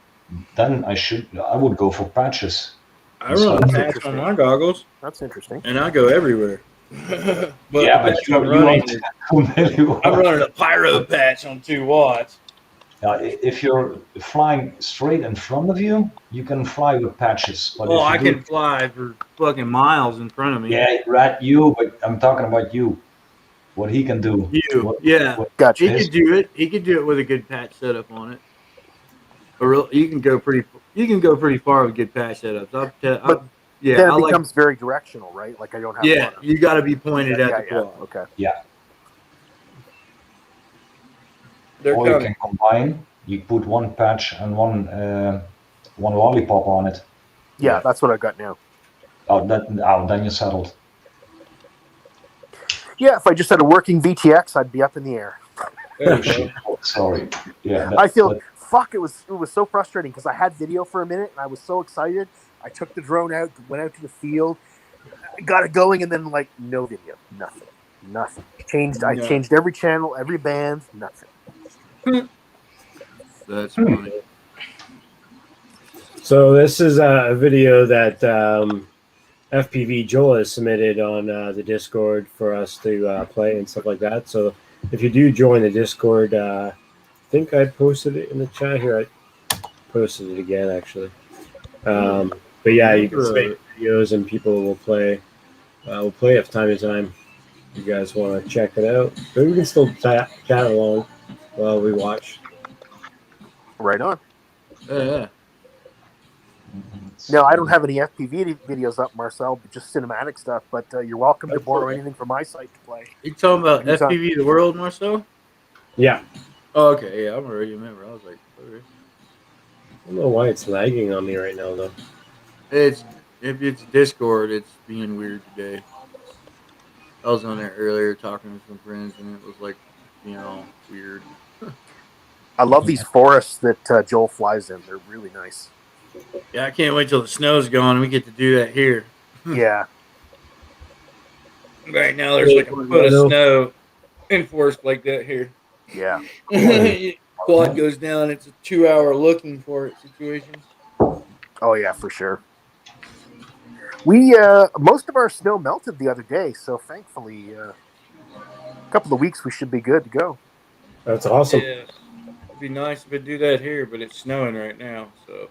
Then I would go for patches.
I run a
That's
patch
interesting.
on my goggles,
That's interesting.
and I go everywhere. But
Yeah,
the
but
patch
you
I'm running,
don't do very well.
I'm running a pyro patch on 2 watts.
Now, if you're flying straight in front of you, you can fly with patches. But
Oh,
if you
I
do-
can fly for fucking miles in front of me.
Yeah, right, you. But I'm talking about you. What he can do.
You, yeah. He
Gotcha.
His-
could do it. He could do it with a good patch setup on it. You can go pretty far with good patch setups.
But
Yeah,
then
I
it
like.
becomes very directional, right? Like I don't have.
Yeah,
one.
you got to be pointed
Yeah,
at
yeah,
the
yeah.
quad.
Okay.
They're
or you
coming.
can combine. You put one patch and one lollipop on it.
Yeah,
Yeah.
that's what I got now.
Then you're settled.
Yeah, if I just had a working VTX, I'd be up in the air.
There
Oh,
you go.
shit. Sorry. Yeah.
I feel fuck. It was so frustrating because I had video for a minute and I was so excited. I took the drone out, went out to the field, got it going, and then like no video, nothing. I
Yeah.
changed every channel, every band, nothing.
That's funny.
So this is a video that FPV Joel has submitted on the Discord for us to play and stuff like that. So if you do join the Discord, I think I posted it in the chat here. I posted it again, actually. But yeah, you can submit videos and people will play. We'll play it from time to time. If you guys want to check it out, but we can still chat along while we watch.
Right on.
Yeah.
No, I don't have any FPV videos up, Marcel, but just cinematic stuff. But you're welcome to borrow anything from my site to play.
You talking about
Anytime.
FPV the World, Marcel?
Yeah,
Oh, okay, yeah, I'm already a member. I was like, okay.
I don't know why it's lagging on me right now, though.
If it's Discord, it's being weird today. I was on there earlier talking to some friends, and it was like, weird.
I love these forests that Joel flies in. They're really nice.
Yeah, I can't wait till the snow's gone and we get to do that here.
Yeah.
Right now, there's like a foot of snow enforced like that here.
Yeah.
Quad goes down, it's a 2-hour looking for it situation.
Oh yeah, for sure. We most of our snow melted the other day, so thankfully, a couple of weeks we should be good to go.
That's awesome.
Yeah, it'd be nice if it do that here, but it's snowing right now, so.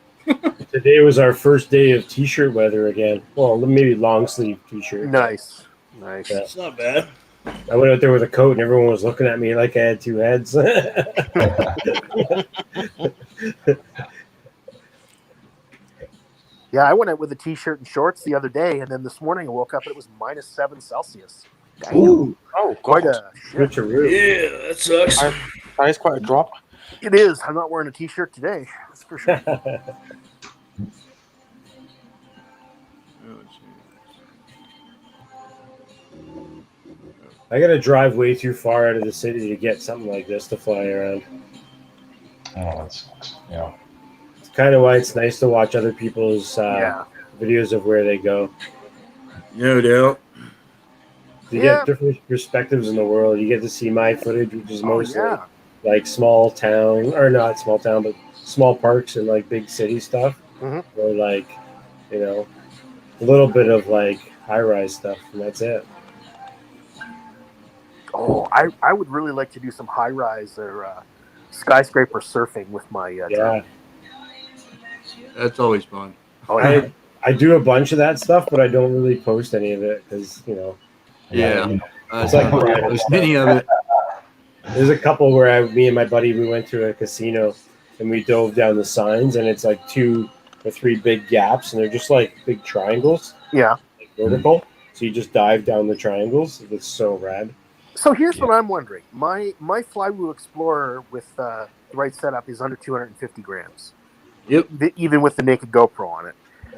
Today was our first day of t-shirt weather again. Well, maybe long sleeve t-shirt.
Nice.
Yeah.
It's not bad.
I went out there with a coat and everyone was looking at me like I had 2 heads.
Yeah, I went out with a t-shirt and shorts the other day, and then this morning I woke up and it was -7 Celsius. Damn.
Ooh,
Oh,
Quite
God.
a shit.
switcheroo.
Yeah, that sucks.
That is quite a drop.
It is. I'm not wearing a t-shirt today. That's for sure.
I gotta drive way too far out of the city to get something like this to fly around.
Oh, that sucks. Yeah.
It's kind of why it's nice to watch other people's
Yeah.
videos of where they go.
No doubt.
You
Yeah.
get different perspectives in the world. You get to see my footage, which is mostly
yeah.
like small town, or not small town, but small parks and like big city stuff,
Mhm.
or like, you know, a little bit of like high rise stuff, and that's it.
Oh, I would really like to do some high rise or skyscraper surfing with my drone.
That's always fun.
Oh, yeah.
I do a bunch of that stuff, but I don't really post any of it because
Yeah.
It's like
I don't
private
post
stuff.
any of it.
there's a couple where me and my buddy, we went to a casino and we dove down the signs, and it's like 2 or 3 big gaps, and they're just like big triangles,
Yeah.
like vertical. So you just dive down the triangles. It's so rad.
So here's what I'm wondering. My Flywheel Explorer with the right setup is under 250 grams.
Yep.
Even with the naked GoPro on it.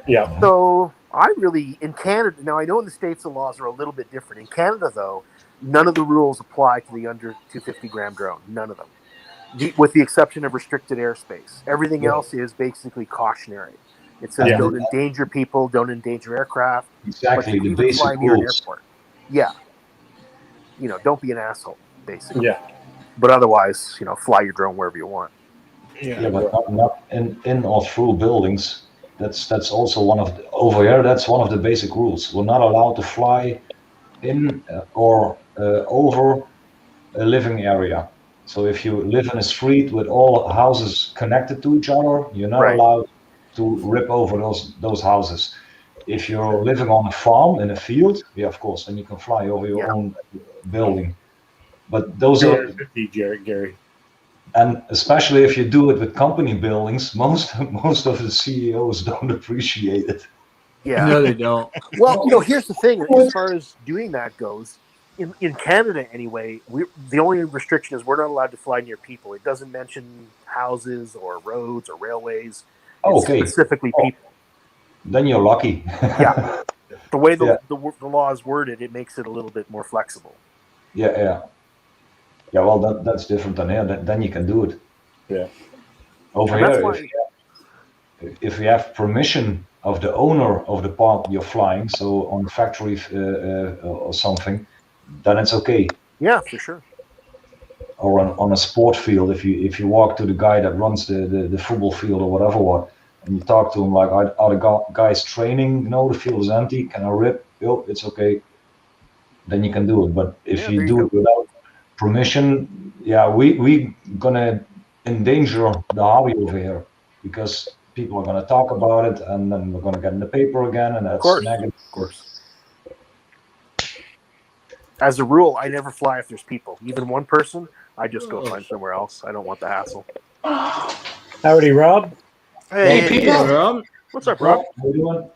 Yeah.
So I really, in Canada, now I know in the States the laws are a little bit different. In Canada, though, none of the rules apply to the under 250 gram drone. None of them. With the exception of restricted airspace. Everything else is basically cautionary. It says don't endanger people, don't endanger aircraft.
Exactly, the
even
basic
fly near an
rules.
airport. Yeah. Don't be an asshole, basically.
Yeah.
But otherwise, fly your drone wherever you want.
Yeah, but not in or through buildings. That's also one of over here. That's one of the basic rules. We're not allowed to fly in or over a living area. So if you live in a street with all houses connected to each other, you're not allowed to rip over those houses. If you're living on a farm in a field, yeah, of course, then you can fly over your own building. But those are
250, Gary.
And especially if you do it with company buildings, most of the CEOs don't appreciate it.
Yeah.
No, they don't.
Well, here's the thing. As far as doing that goes, in Canada anyway, the only restriction is we're not allowed to fly near people. It doesn't mention houses or roads or railways. It's specifically people.
Then you're lucky.
Yeah. The way the law is worded, it makes it a little bit more flexible.
Yeah, well, that's different than here. Then you can do it.
Yeah.
Over here, if you have permission of the owner of the part you're flying, so on factory or something, then it's okay.
Yeah, for sure.
Or on a sport field, if you walk to the guy that runs the football field or whatever, and you talk to him like, are the guys training? No, the field is empty. Can I rip? Oh, it's okay. Then you can do it. But if you do it without permission, we gonna endanger the hobby over here because people are gonna talk about it, and then we're gonna get in the paper again, and that's negative.
Of course. As a rule, I never fly if there's people. Even one person, I just go find somewhere else. I don't want the hassle.
Howdy, Rob.
Hey, people.
Rob.
What's up, Rob?
How you doing?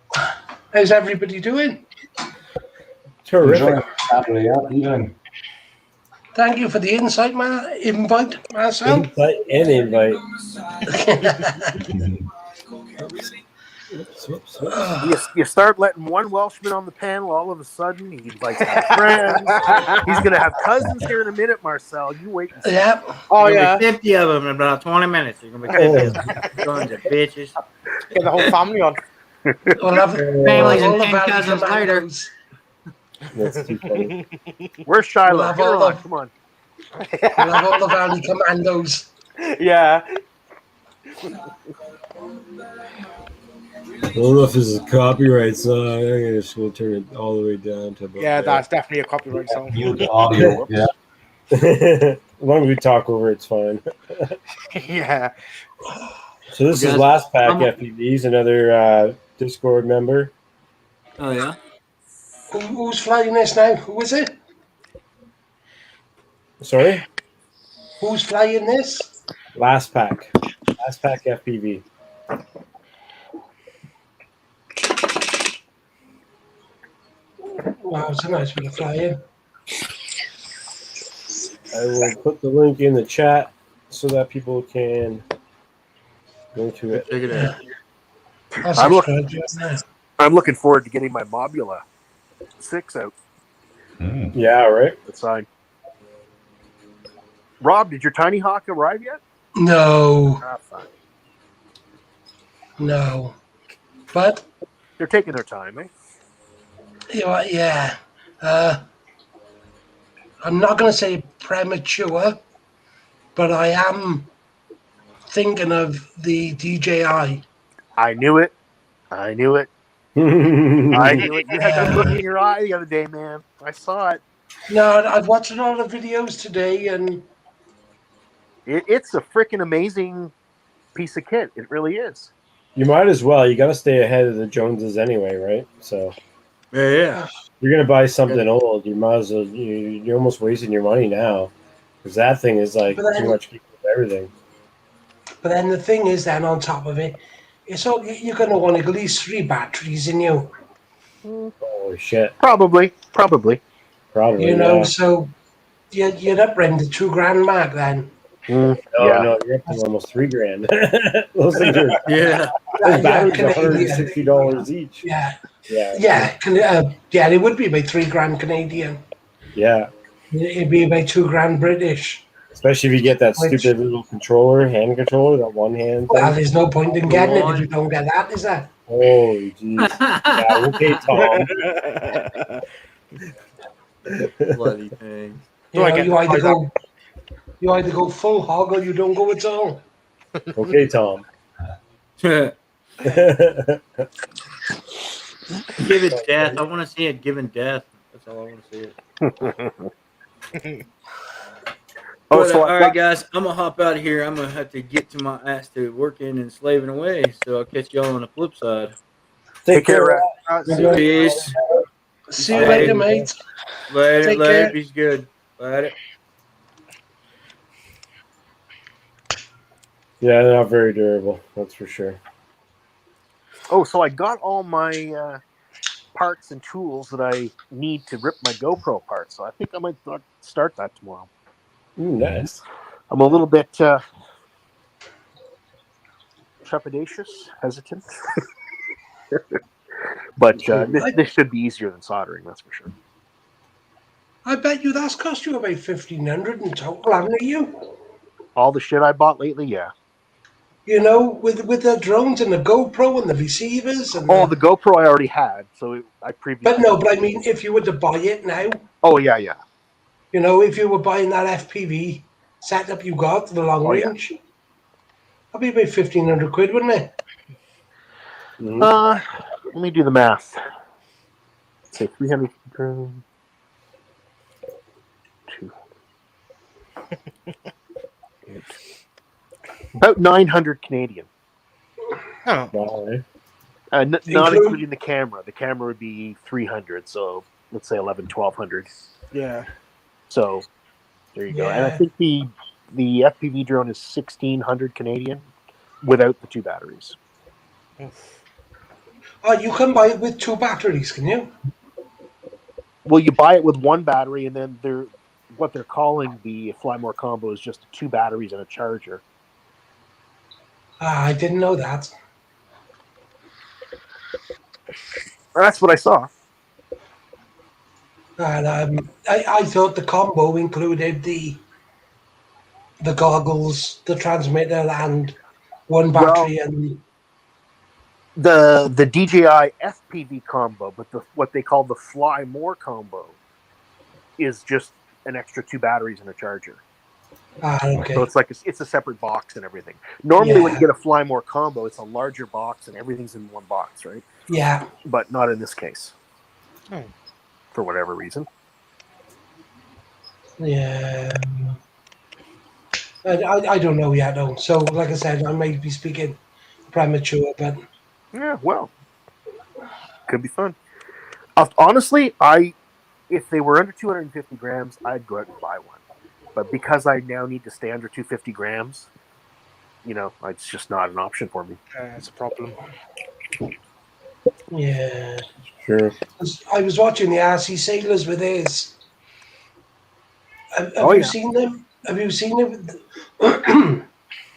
How's everybody doing?
Terrific.
Evening.
Thank you for the invite, Marcel.
Invite.
You start letting one Welshman on the panel, all of a sudden he invites his friends. He's going to have cousins here in a minute, Marcel. You wait and see.
Yeah.
Oh,
There'll
yeah.
be 50 of them in about 20 minutes. You're going to be 50 sons of bitches.
Get the whole family on.
We'll have
Families
all
and
the
10
Valley
cousins later.
Commandos.
That's too funny.
Where's Shiloh?
We'll have
Get her
all
on,
the-
come on.
We'll have all the Valley Commandos.
Yeah.
I don't know if this is a copyright song. I'm just going to turn it all the way down to about
Yeah, that's definitely a copyright song.
Mute the audio. Yeah.
as long as we talk over, it's fine.
Yeah.
So this is Last Pack FPVs, another Discord member.
Oh, yeah?
Who's flying this now? Who is it?
Sorry?
Who's flying this?
Last Pack FPV.
Wow, it's a nice bit of flying.
I will put the link in the chat so that people can go to it.
Check it out.
I'm looking forward to getting my Mobula 6 out.
Yeah, right?
That's fine. Rob, did your Tiny Hawk arrive yet?
No,
Fine.
no. But,
They're taking their time, eh?
you know what, yeah. I'm not going to say premature, but I am thinking of the DJI.
I knew it. I knew it. I knew it. You had that look in your eye the other day, man. I saw it.
No, I've watched a lot of videos today, and
It's a freaking amazing piece of kit. It really is.
You might as well. You got to stay ahead of the Joneses anyway, right? So
Yeah.
you're gonna buy something old. You might as well. You're almost wasting your money now because that thing is like
But then-
too much for everything.
but then the thing is, then on top of it, it's all you're going to want at least 3 batteries in you.
Holy shit!
Probably.
Probably.
You know,
Yeah.
so you'd up around the $2,000 mark then.
No, you're up to almost $3,000. Those things are
Yeah.
those batteries are
Canadian.
$160 each.
Yeah,
Yeah.
yeah, it would be about $3,000 Canadian.
Yeah.
It'd be about $2,000 British.
Especially if you get that
Which-
stupid little hand controller, that one hand
Well,
thing.
there's no point in getting it if you don't get that, is there?
Holy jeez. Yeah, okay, Tom.
Bloody thing.
You
Do I
know,
get
you
the
either go full hog or you don't go at all.
Okay, Tom.
Give it death. I want to see it given death. That's all I want to see it.
Oh,
But,
so
all right, guys, I'm gonna hop out of here. I'm gonna have to get to my ass to working and slaving away. So I'll catch y'all on the flip side.
Take care.
Peace.
See you later, mate.
Later,
Take
later.
care.
Peace. Good. Later.
Yeah, they're not very durable. That's for sure.
Oh, so I got all my parts and tools that I need to rip my GoPro apart. So I think I might start that tomorrow.
Ooh, nice.
I'm a little bit trepidatious, hesitant. But this should be easier than soldering, that's for sure.
I bet you that's cost you about $1,500 in total, haven't you?
All the shit I bought lately, yeah.
You know, with the drones and the GoPro and the receivers and
Oh, the GoPro I already had, so I previously.
But no, but I mean, if you were to buy it now,
Oh yeah.
you know, if you were buying that FPV setup you got, the long range, that'd be about £1,500, wouldn't it?
Mm-hmm.
Let me do the math. Let's say 300 drones. 2. About 900 Canadian.
Oh,
Wow, eh?
Not including the camera. The camera would be 300, so let's say 1,100, 1,200.
yeah.
So there you go. And I
Yeah.
think the FPV drone is 1,600 Canadian without the 2 batteries.
Oh, you can buy it with 2 batteries, can you?
Well, you buy it with 1 battery, and then what they're calling the Flymore combo is just 2 batteries and a charger.
Ah, I didn't know that.
That's what I saw.
And I thought the combo included the goggles, the transmitter, and 1 battery. And
The DJI FPV combo, but what they call the Fly More combo is just an extra 2 batteries and a charger.
okay.
So it's like it's a separate box and everything. Normally, when you get a Fly More combo, it's a larger box and everything's in 1 box, right?
Yeah.
But not in this case.
Oh.
For whatever reason.
Yeah. I don't know yet, though. So, like I said, I may be speaking premature, but
Yeah, well, could be fun. Honestly, if they were under 250 grams, I'd go out and buy one. But because I now need to stay under 250 grams, it's just not an option for me.
It's a problem.
yeah.
Sure.
I was watching the RC Sailors with his. Have you seen them? Have you seen them?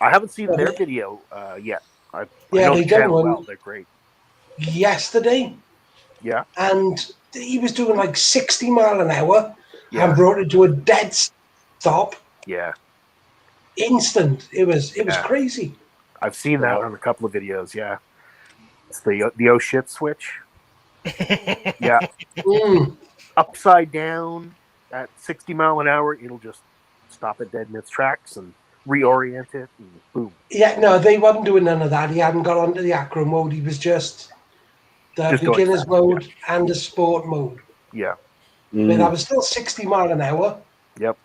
I haven't seen their video yet. I
Yeah,
know
they
the
done
channel
one
well. They're great.
yesterday,
Yeah.
and he was doing like 60 mile an hour
Yeah.
and brought it to a dead stop.
Yeah.
Instant. It was
Yeah.
crazy.
I've seen that on a couple of videos. Yeah. It's the oh shit switch. Yeah.
Mm.
Upside down, at 60 mile an hour, it'll just stop it dead in its tracks and reorient it, and boom.
Yeah, no, they wasn't doing none of that. He hadn't got onto the acro mode. He was just the
Just going
beginner's
fast,
mode and the sport mode.
Yeah.
I mean, that was still 60 mile an hour.
Yep.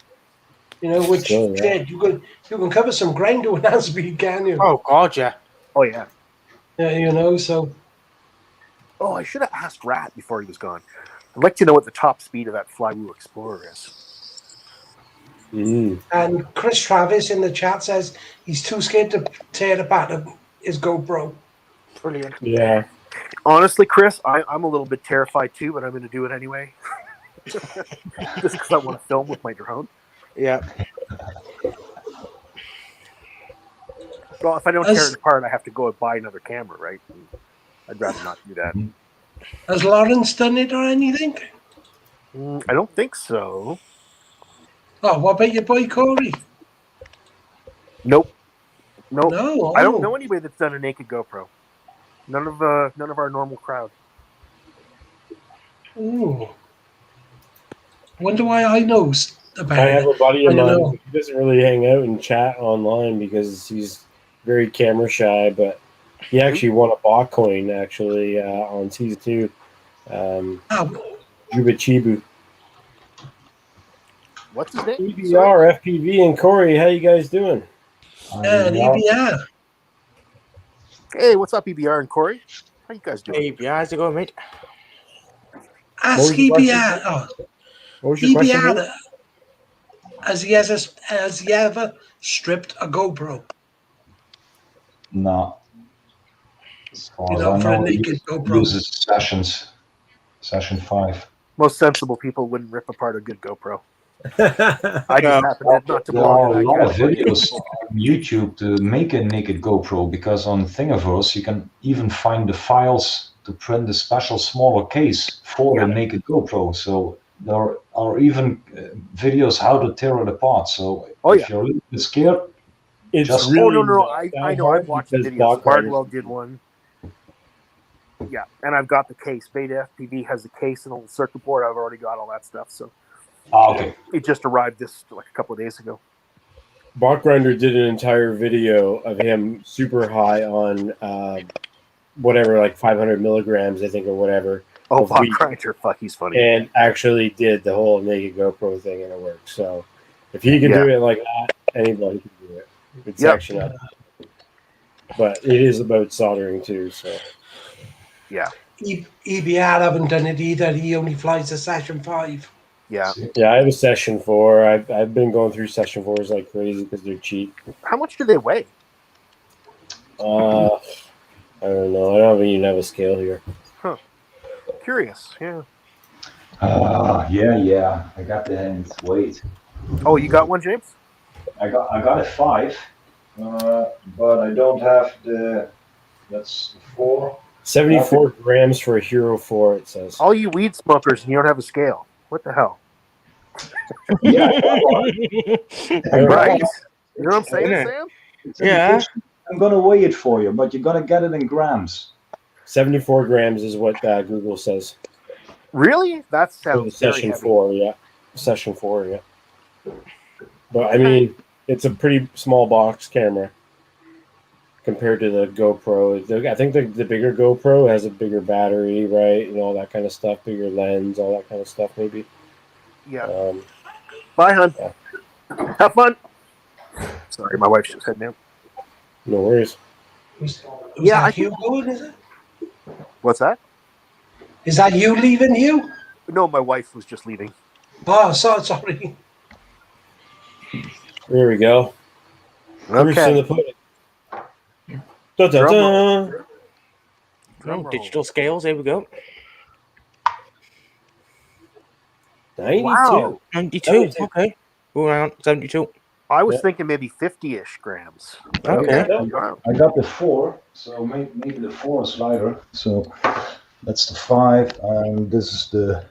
You know, which
Still, yeah.
shit, you can cover some ground doing that speed, can you?
Oh God, yeah.
Oh yeah.
Yeah, you know, so
Oh, I should have asked Rat before he was gone. I'd like to know what the top speed of that Flywheel Explorer is.
and Chris Travis in the chat says he's too scared to tear apart his GoPro.
Brilliant.
Yeah.
Honestly, Chris, I'm a little bit terrified too, but I'm going to do it anyway. Just because I want to film with my drone.
Yeah.
Well, if I don't tear it apart, I have to go and buy another camera, right? I'd rather not do that.
Has Lawrence done it or anything?
I don't think so.
Oh, what about your boy Corey?
Nope. Nope.
No,
I don't know anybody that's done a naked GoPro. None of our normal crowd.
Ooh. Wonder why I know about
I have
it.
a buddy of
I don't
mine.
know.
He doesn't really hang out and chat online because he's very camera shy, but he actually won a bot coin actually on season 2. Juba Chibu.
What's his name?
EBR, FPV, and Corey, how you guys doing?
Yeah, EBR.
Hey, what's up, EBR and Corey? How you guys doing?
Hey, yeah, how's it going, mate?
Ask
What was your
EBR. Oh,
What was your question?
EBR.
Mate?
Has he ever stripped a GoPro?
No. As far
You
as
know,
I
for a
know, he
naked GoPro.
uses Session 5.
Most sensible people wouldn't rip apart a good GoPro.
Yeah.
I just happen not to
There are
belong
a
to
lot
that
of
category.
videos on YouTube to make a naked GoPro, because on Thingiverse you can even find the files to print a special smaller case for the naked GoPro. So there are even videos how to tear it apart. So if you're a little bit scared,
It's
Just-
really
Oh, no.
not
I
that
know.
hard
I've watched the
because
videos.
block writers-
Bardwell did one. Yeah, and I've got the case. Beta FPV has the case and a little circuit board. I've already got all that stuff. So
okay.
it just arrived like a couple of days ago.
Bachgrinder did an entire video of him super high on whatever, like 500 milligrams, I think, or whatever.
Oh,
Of
Bob
weed.
Grinder, fuck, he's funny.
And actually did the whole naked GoPro thing, and it worked. So if he can do it like that, anybody can do it. It's actually not. But it is about soldering too. So
Yeah,
EBR haven't done it either. He only flies a Session 5.
yeah.
yeah, I have a Session 4. I've been going through Session 4s like crazy because they're cheap.
How much do they weigh?
I don't know. I don't even have a scale here.
Curious. Yeah.
Yeah. I got the hands. Wait.
Oh, you got one, James?
I got a 5, but I don't have the. That's the 4.
74 grams for a Hero 4. It says.
All you weed smokers, and you don't have a scale. What the hell?
Yeah.
Right? You know what I'm saying,
Yeah.
Sam?
Yeah.
I'm gonna weigh it for you, but you're gonna get it in grams.
74 grams is what Google says.
Really? That
For the
sounds very
Session
heavy.
4, yeah. Session 4, yeah. But I mean, it's a pretty small box camera compared to the GoPro. I think the bigger GoPro has a bigger battery, right? And all that kind of stuff, bigger lens, all that kind of stuff, maybe.
Yeah. Bye, hon.
Yeah.
Have fun. Sorry, my wife's just heading out.
No worries.
Was
Yeah,
that
I
you going, is it?
What's that?
Is that you leaving, you?
No, my wife was just leaving.
Oh, sorry.
There we go. Proof's in the pudding. Da, da, da.
Drum roll.
Digital scales, there we go.
92.
Wow.
92, okay. Oh, hang on, 72.
I was
Yeah.
thinking maybe 50-ish grams.
Okay.
Wow.
I got the 4, so maybe the 4 is lighter. So that's the 5, and this is the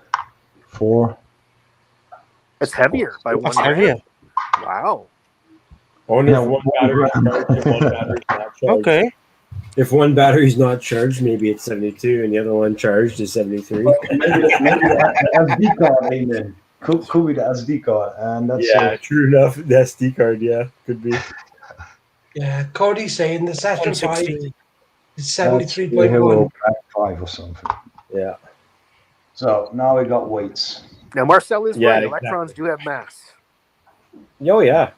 4.
It's heavier by one
That's
gram.
heavier.
Wow.
I wonder
Yeah,
if one battery's charged, if one battery's not charged.
Okay.
If one battery's not charged, maybe it's 72, and the other one charged is 73.
Maybe the SD card ain't in. Could be the SD card, and that's
true enough. The SD card, could be.
Yeah, Cody's saying the session 5
160.
is
that's the
73.1.
Hero Pack 5 or something.
Yeah.
So now we got weights.
Now Marcel is
Yeah,
right.
exactly.
Electrons do have mass.
Oh yeah.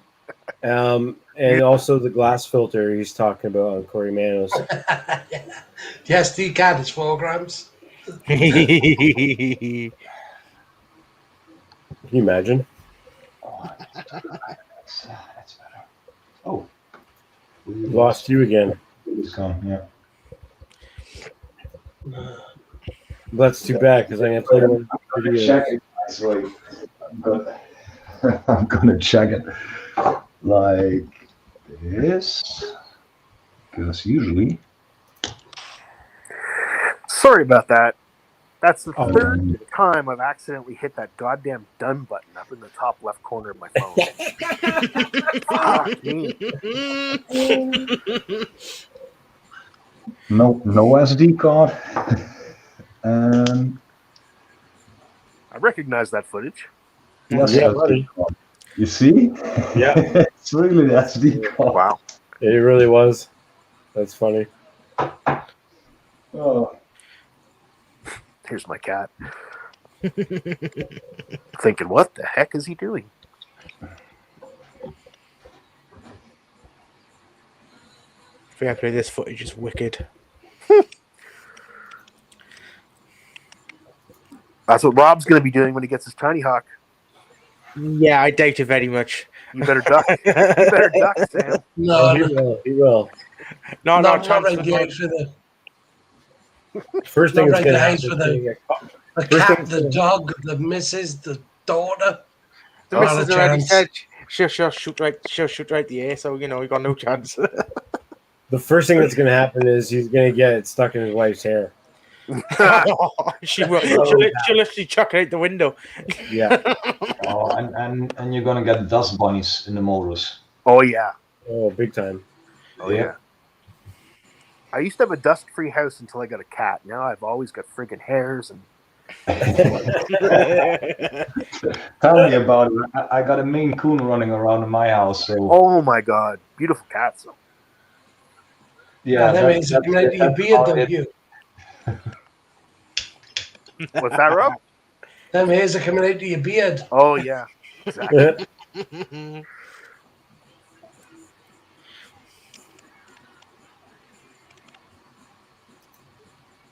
And also the glass filter he's talking about on Corey Manos.
The SD card is 4 grams.
Can you imagine?
Oh, that's better. Oh, we
Lost you again.
It's gone. Yeah.
That's too bad because I'm gonna play one video.
Check it. Guys. Wait, I'm gonna check it like this because usually.
Sorry about that. That's the
Oh,
third time I've accidentally hit that goddamn done button up in the top left corner of my phone. Fuck me.
No SD card. And
I recognize that footage.
yes,
Yeah,
SD
buddy.
card. You see?
Yeah,
It's really the SD card.
Wow.
it really was. That's funny.
Oh.
Here's my cat. Thinking, what the heck is he doing?
Fair play, this footage is wicked.
That's what Rob's going to be doing when he gets his tiny hawk.
Yeah, I doubt it very much.
You better duck. You better duck, Sam.
No,
He will. He will.
Not
not
chance for
regulate for the
First thing
Not
that's gonna
recognized
happen
for
is
the-
gonna get caught.
the
First
cat,
thing's
the
gonna-
dog, the missus, the daughter.
The
Not
missus
a
already
chance.
said she'll shoot right the air, so you know we got no chance.
The first thing that's gonna happen is he's gonna get it stuck in his wife's hair.
She will. She'll literally chuck it out the window.
Yeah.
Oh, and you're gonna get dust bunnies in the motors.
Oh, yeah.
Oh, big time.
Oh, yeah. I used to have a dust-free house until I got a cat. Now I've always got friggin' hairs and
Tell me about it. I got a Maine Coon running around in my house. So
oh my god, beautiful cats.
Yeah, that means you can out of your beard, don't you?
What's that, Rob?
Them hairs are coming out of your beard.
Oh yeah, exactly.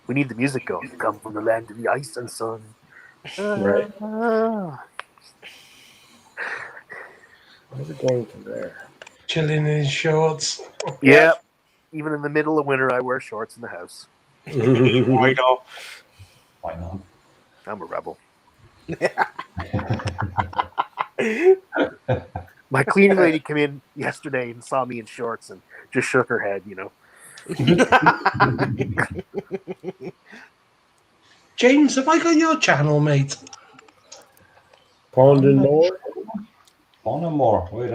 We need the music going. Come from the land of the ice and sun.
Right.
Ah.
Where's it going to there?
Chilling in his shorts.
Yeah. Even in the middle of winter, I wear shorts in the house.
I know.
why not?
I'm a rebel. My cleaning lady came in yesterday and saw me in shorts and just shook her head, you know.
James, have I got your channel, mate?
Pond and more?
One or more. Wait,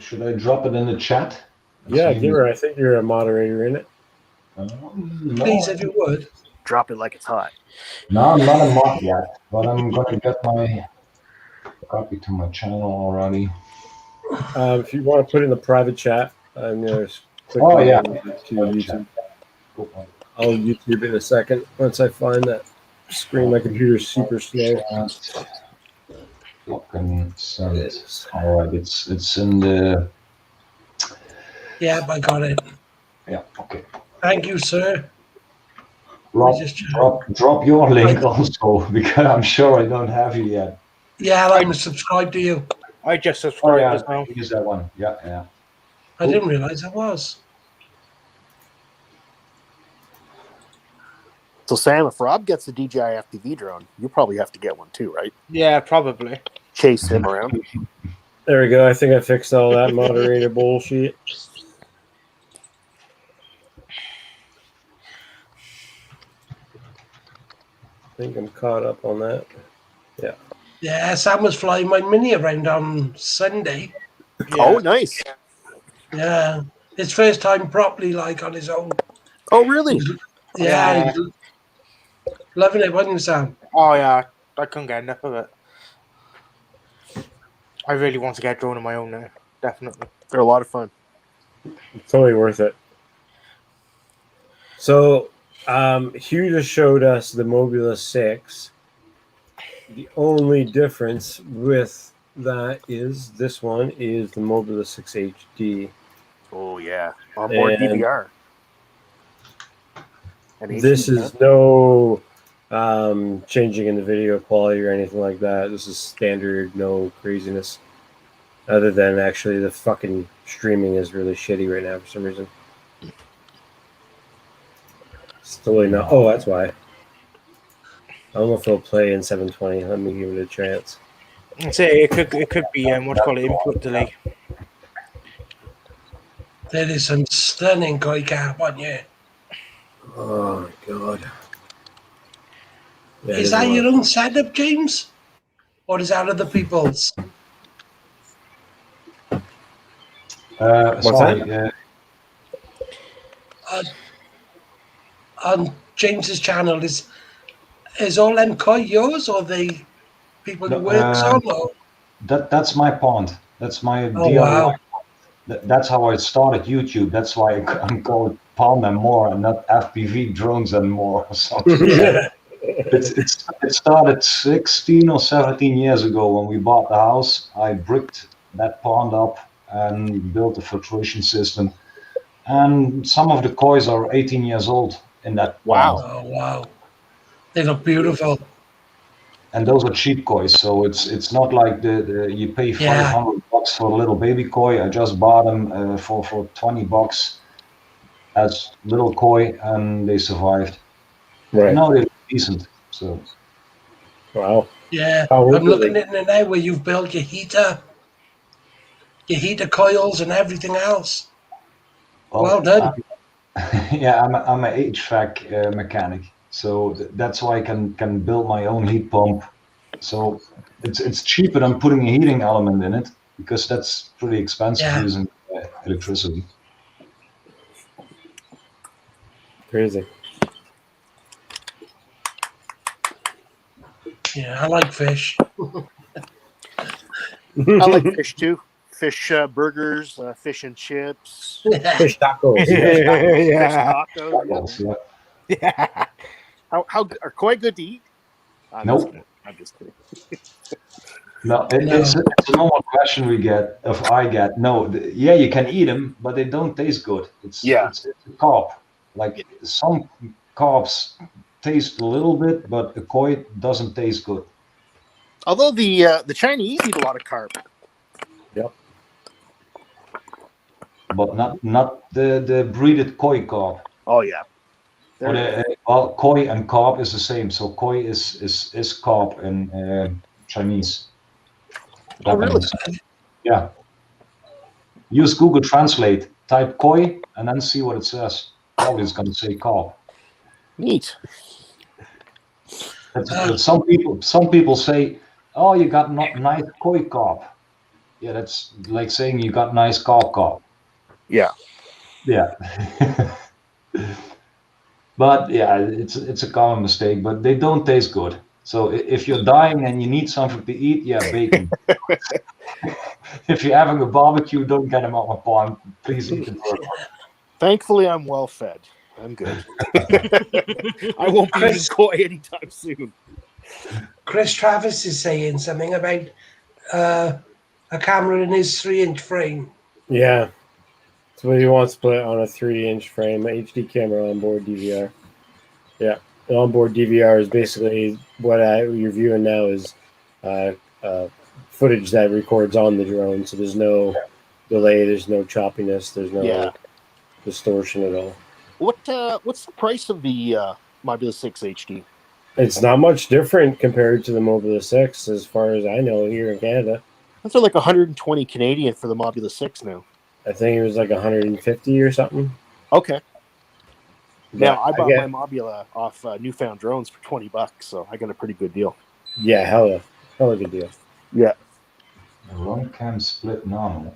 should I drop it in the chat?
Yeah, give her. I think you're a moderator in it.
No,
Please, if you would.
Drop it like it's hot.
no, I'm not a mod yet, but I'm gonna get my copy to my channel already.
If you want to put in the private chat, I'm gonna click
Oh, yeah.
to YouTube. I'll YouTube in a second once I find that screen. My computer's super slow.
Fucking send it. All right, it's in the.
Yeah, I got it.
Yeah, okay.
Thank you, sir.
Rob,
Just check.
drop your link also because I'm sure I don't have you yet.
Yeah, I'm subscribed to you.
I just
Oh
subscribed
yeah,
as well.
use that one. Yeah.
I didn't realize I was.
So Sam, if Rob gets a DJI FPV drone, you probably have to get one too, right?
Yeah, probably.
Chase him around.
There we go. I think I fixed all that moderator bullshit. I think I'm caught up on that. Yeah.
Yeah, Sam was flying my Mini around on Sunday.
Oh, nice.
Yeah, his first time properly, like on his own.
Oh, really?
Yeah, loving it, wasn't you, Sam?
Oh yeah, I couldn't get enough of it. I really want to get a drone of my own now. Definitely.
They're a lot of fun.
Totally worth it. So, Hugh just showed us the Mobula 6. The only difference with that is this one is the Mobula 6 HD.
Oh yeah, onboard
And
DVR. And
this
HD,
is no changing in the video quality or anything like that. This is standard, no craziness. Other than actually the fucking streaming is really shitty right now for some reason. It's totally not. Oh, that's why. I don't know if it'll play in 720. Let me give it a chance.
Say it could be what do you call it, input delay.
There is some stunning koi carp on you.
Oh my god. Yeah,
Is that your own setup, James? Or is that other people's?
Sorry.
On James's channel, is all them koi yours, or they people he works on? Or?
That's my pond. That's my
Oh,
DIY.
wow.
That's how I started YouTube. That's why I'm called Palm and More and not FPV drones and more or something.
Yeah.
It started 16 or 17 years ago when we bought the house. I bricked that pond up and built a filtration system. And some of the kois are 18 years old in that pond.
Oh, wow. They look beautiful.
And those are cheap kois, so it's not like the you pay $500 for a little baby koi. I just bought them for $20 as little koi, and they survived.
Right.
Now they're decent. So.
Wow.
Yeah,
How
I'm looking at it now where you've built your heater coils and everything else. Well done.
Yeah, I'm a HVAC mechanic, so that's why I can build my own heat pump. So it's cheaper than putting a heating element in it because that's pretty expensive using electricity.
Crazy.
Yeah, I like fish.
I like fish too. Fish burgers, fish and chips,
Fish tacos.
fish tacos.
Yeah.
How are koi good to eat?
Nope.
I'm just kidding.
No, it's a normal question I get. No, yeah, you can eat them, but they don't taste good. It's a carp. Like some carps taste a little bit, but a koi doesn't taste good.
Although the Chinese eat a lot of carp.
Yep.
But not the breeded koi carp.
Oh yeah.
Well, koi and carp is the same. So koi is carp in Chinese.
Oh really?
Yeah. Use Google Translate. Type koi and then see what it says. Probably it's going to say carp.
Neat.
Some people say, "Oh, you got nice koi carp." Yeah, that's like saying you got nice carp.
Yeah.
Yeah. But yeah, it's a common mistake. But they don't taste good. So if you're dying and you need something to eat, yeah, bacon. If you're having a barbecue, don't get them out my pond. Please eat them.
Thankfully, I'm well fed. I'm good. I won't be eating koi anytime soon.
Chris Travis is saying something about a camera in his 3-inch frame.
Yeah. So he wants to put on a 3-inch frame, HD camera onboard DVR. Yeah. An onboard DVR is basically what you're viewing now is footage that records on the drone. So there's no delay, there's no choppiness, there's no distortion at all.
What's the price of the Mobula 6 HD?
It's not much different compared to the Mobula 6, as far as I know, here in Canada.
That's like 120 Canadian for the Mobula 6 now.
I think it was like 150 or something.
Okay.
Yeah,
now I bought my Mobula off Newfound Drones for $20, so I got a pretty good deal.
Yeah, hella good deal.
Yeah.
Run cam split normal.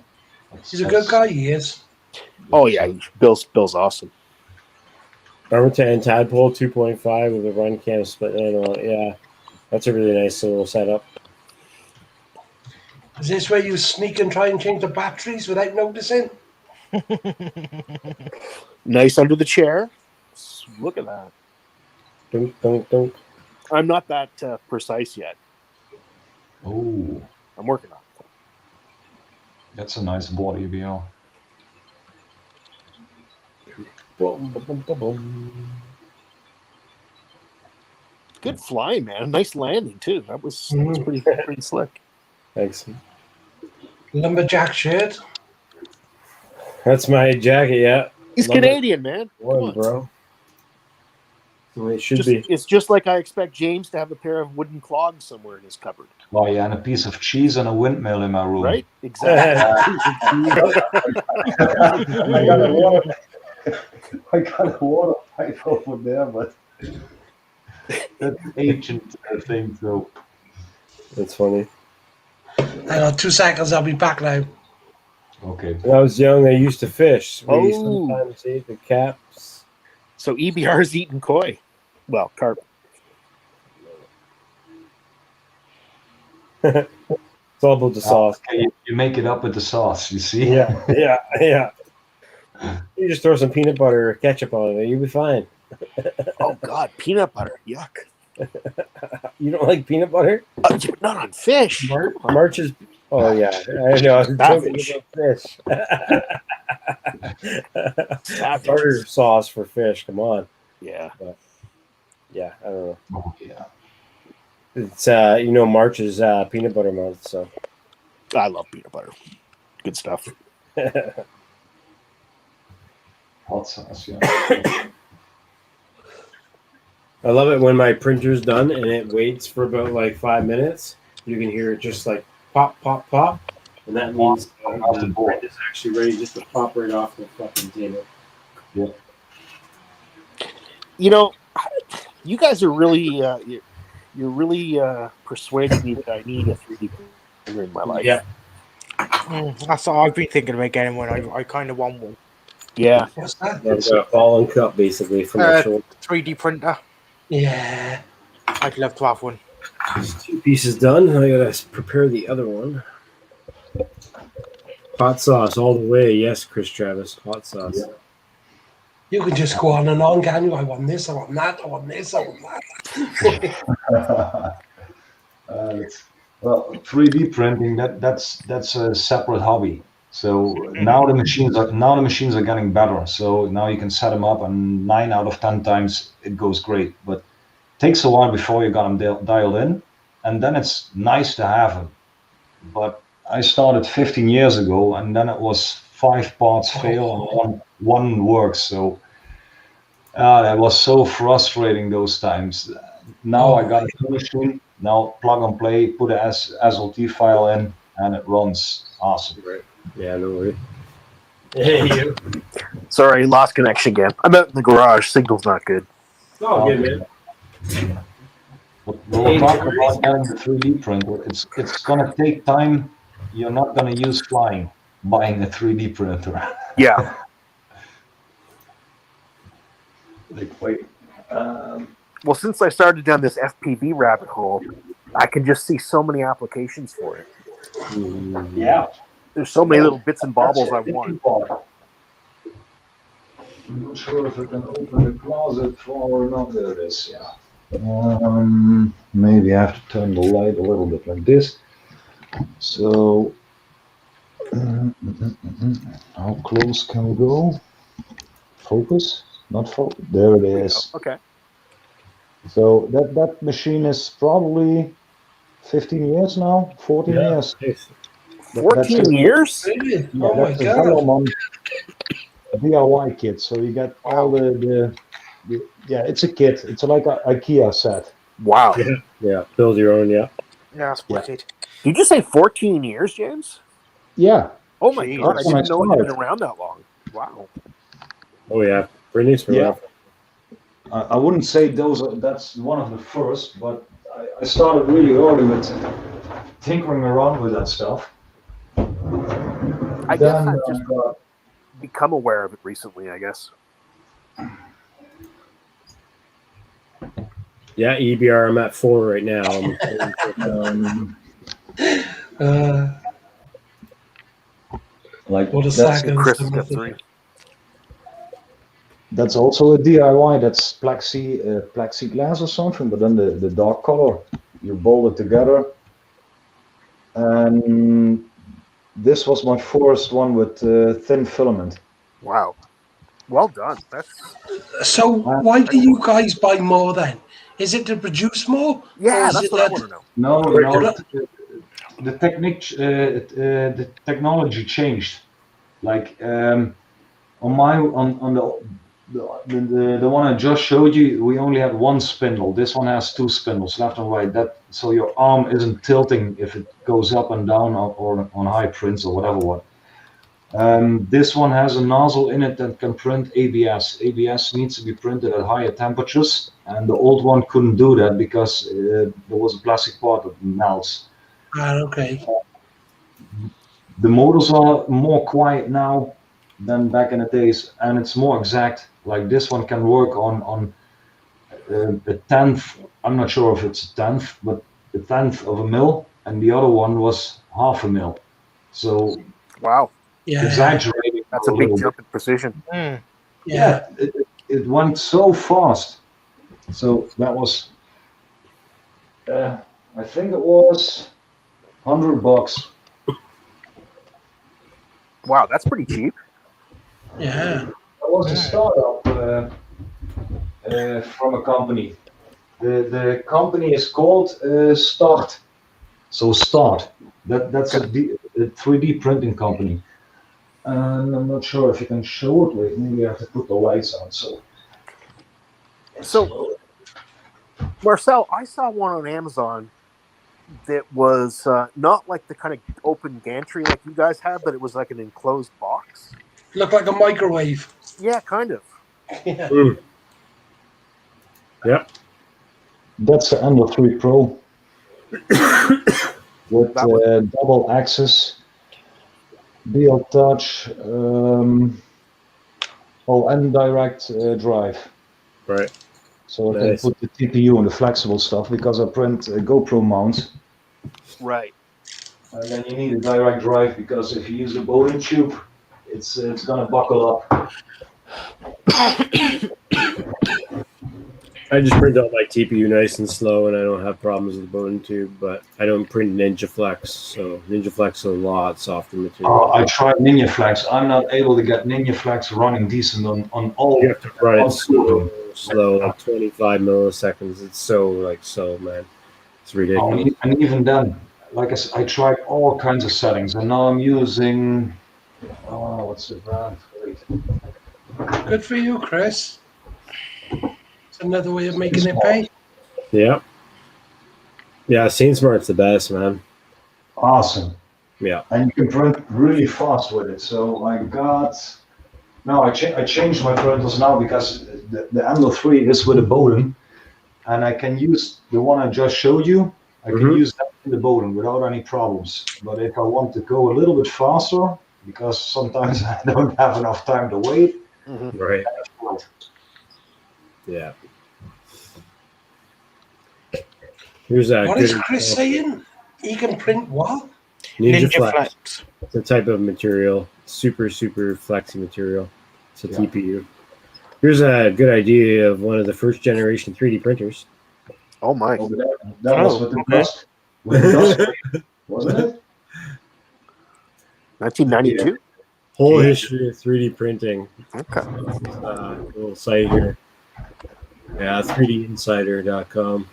He's a good guy, he is.
Oh yeah, Bill's awesome.
Armature Tadpole 2.5 with a run cam split. Yeah, that's a really nice little setup.
Is this where you sneak and try and change the batteries without noticing?
Nice under the chair. Look at that.
Don't.
I'm not that precise yet.
Oh,
I'm working on it.
that's a nice body, BL.
Boom, boom, boom, boom.
Good flying, man. Nice landing too. That's pretty slick.
Thanks.
Lumberjack shirt.
That's my jacket, yeah.
He's
Love
Canadian, man. Come
One,
on.
bro. The way it should be.
It's just like I expect James to have a pair of wooden clogs somewhere in his cupboard.
Oh yeah, and a piece of cheese and a windmill in my room.
Right? Exactly.
I got a water pipe over there, but that's ancient thing, so.
That's funny.
Hang on 2 seconds, I'll be back now.
Okay.
When I was young, I used to fish. We
Oh.
sometimes ate the caps.
So EBR's eating koi. Well, carp.
It's all about the sauce.
Okay, you make it up with the sauce, you see?
Yeah. You just throw some peanut butter or ketchup on it, you'll be fine.
Oh God, peanut butter. Yuck.
You don't like peanut butter?
Not on fish.
March is. Oh yeah, I know. I'm joking
Savage.
about fish. Tartar sauce for fish. Come on.
Yeah.
Yeah, I don't know.
Oh, yeah.
It's March is peanut butter month, so.
I love peanut butter. Good stuff.
Hot sauce, yeah.
I love it when my printer's done and it waits for about like 5 minutes. You can hear it just like pop, pop, pop, and that means the print is actually ready just to pop right off the fucking table.
Yeah.
You know, you guys are really you're really persuading me that I need a 3D printer in my life.
Yeah.
That's all I've been thinking about getting one. I kind of want one.
Yeah.
What's that?
I've got a fallen cup basically from my shoulder.
3D printer.
Yeah.
I'd love to have one.
There's 2 pieces done. I gotta prepare the other one. Hot sauce all the way. Yes, Chris Travis. Hot sauce.
Yeah.
You can just go on and on, can you? I want this, I want that, I want this, I want that.
Well, 3D printing that's a separate hobby. So now the machines are getting better. So now you can set them up, and 9 out of 10 times it goes great. But it takes a while before you got them dialed in, and then it's nice to have them. But I started 15 years ago, and then it was 5 parts fail and one works. So that was so frustrating those times. Now I got a new machine. Now plug and play, put a SLT file in, and it runs awesome.
Right. Yeah, no worries. Hey, you.
Sorry, lost connection again. I'm out in the garage. Signal's not good.
Oh, good, man.
We'll talk about getting the 3D printer. It's gonna take time. You're not gonna use flying buying a 3D printer.
Yeah.
Wait.
Well, since I started down this FPV rabbit hole, I can just see so many applications for it.
Yeah.
There's so many little bits and baubles I want.
I'm not sure if I can open the closet or not. There it is. Yeah. Maybe I have to turn the light a little bit like this. So, how close can we go? Focus? Not focus. There it is.
Okay.
So that machine is probably 15 years now, 14 years.
14 years?
Really?
Yeah,
Oh my
that's a
god.
Velomon DIY kit. So you get all the it's a kit. It's like an IKEA set.
Wow.
Yeah, build your own, yeah.
Yeah, that's wicked.
Did you say 14 years, James?
Yeah.
Oh my
Jeez.
God, I
That's when
didn't know
I
it had been
started.
around that long. Wow.
Oh, yeah. Britney's for
Yeah. I wouldn't say that's one of the first, but I started really early with tinkering around with that stuff.
I guess I've just become aware of it recently, I guess.
Yeah, EBR, I'm at 4 right now.
Like
Or the
that's
saga and
Chris
stuff.
got 3.
that's also a DIY. That's plexiglass or something, but then the dark color, you bolt it together. And this was my first one with thin filament.
Wow. Well done. That's
So why do you guys buy more then? Is it to produce more? Or
yeah.
is
That's
it
what I
that
want to know.
No, the technique, the technology changed. Like on the one I just showed you, we only had one spindle. This one has 2 spindles, left and right. That so your arm isn't tilting if it goes up and down or on high prints or whatever. This one has a nozzle in it that can print ABS. ABS needs to be printed at higher temperatures, and the old one couldn't do that because there was a plastic part that melts.
okay.
The motors are more quiet now than back in the days, and it's more exact. Like this one can work on a tenth. I'm not sure if it's a tenth, but a tenth of a mil, and the other one was half a mil. So
Wow.
Yeah.
exaggerating.
That's a big
little
jump in precision.
Yeah.
Yeah, it went so fast. So that was, I think it was $100.
Wow, that's pretty cheap.
Yeah.
That was a startup from a company. The company is called Start. So Start. That's a 3D printing company. And I'm not sure if you can show it. Wait, maybe I have to put the lights on.
So, Marcel, I saw one on Amazon that was not like the kind of open gantry like you guys have, but it was like an enclosed box.
Look like a microwave.
Yeah, kind of.
Yeah.
Yep.
That's the Ender 3 Pro with double axis, BL touch, and direct drive.
Right.
So I can put the TPU on the flexible stuff because I print GoPro mounts.
Right.
And then you need a direct drive because if you use a bowling tube, it's gonna buckle up.
I just print out my TPU nice and slow, and I don't have problems with the bowling tube. But I don't print Ninja Flex, so Ninja Flex is a lot softer material.
I tried Ninja Flex. I'm not able to get Ninja Flex running decent on all.
You have to run it slow, like 25 milliseconds. It's so man, it's ridiculous.
And even then, like I said, I tried all kinds of settings, and now I'm using. What's the brand?
Good for you, Chris. It's another way of making it pay.
Yeah. Yeah, Scene Smart's the best, man.
Awesome.
Yeah.
And you can print really fast with it. So I got. No, I changed my printers now because the Ender 3 is with a Bowden, and I can use the one I just showed you. I can use that in the Bowden without any problems. But if I want to go a little bit faster, because sometimes I don't have enough time to wait.
Right. Yeah. Here's that.
What is Chris saying? He can print what?
Ninja Flex. It's a type of material. Super flexy material. It's a TPU. Here's a good idea of one of the first generation 3D printers.
Oh my!
That was with the dust. With the dust, wasn't it?
1992.
Yeah. Whole history of 3D printing.
Okay.
Little site here. Yeah, 3dinsider.com.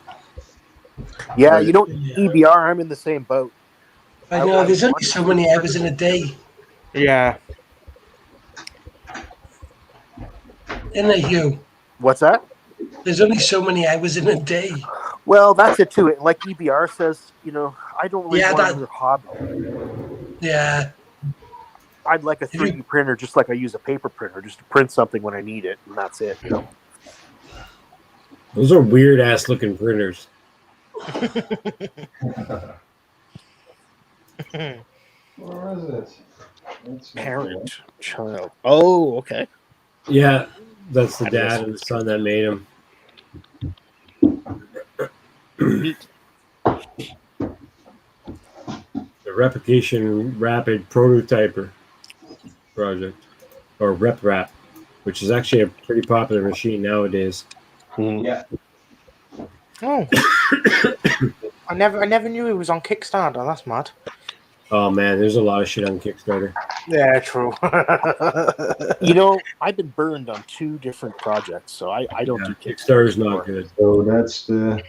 Yeah, you know, EBR, I'm in the same boat.
I know, there's only so many hours in a day.
Yeah.
Isn't there, Hugh?
What's that?
There's only so many hours in a day.
Well, that's it too. Like EBR says, you know, I don't really want another hobby.
Yeah.
I'd like a 3D printer just like I use a paper printer, just to print something when I need it, and that's it. You know?
Those are weird ass looking printers.
Where is it?
Parent, child. Oh, okay.
Yeah, that's the dad and the son that made him. The Replication Rapid Prototyper. project, or RepRap, which is actually a pretty popular machine nowadays.
Yeah.
Oh, I never knew it was on Kickstarter. That's mad.
Oh man, there's a lot of shit on Kickstarter.
Yeah, true.
You know, I've been burned on 2 different projects, so I don't do
Kickstarter's not good.
So that's the.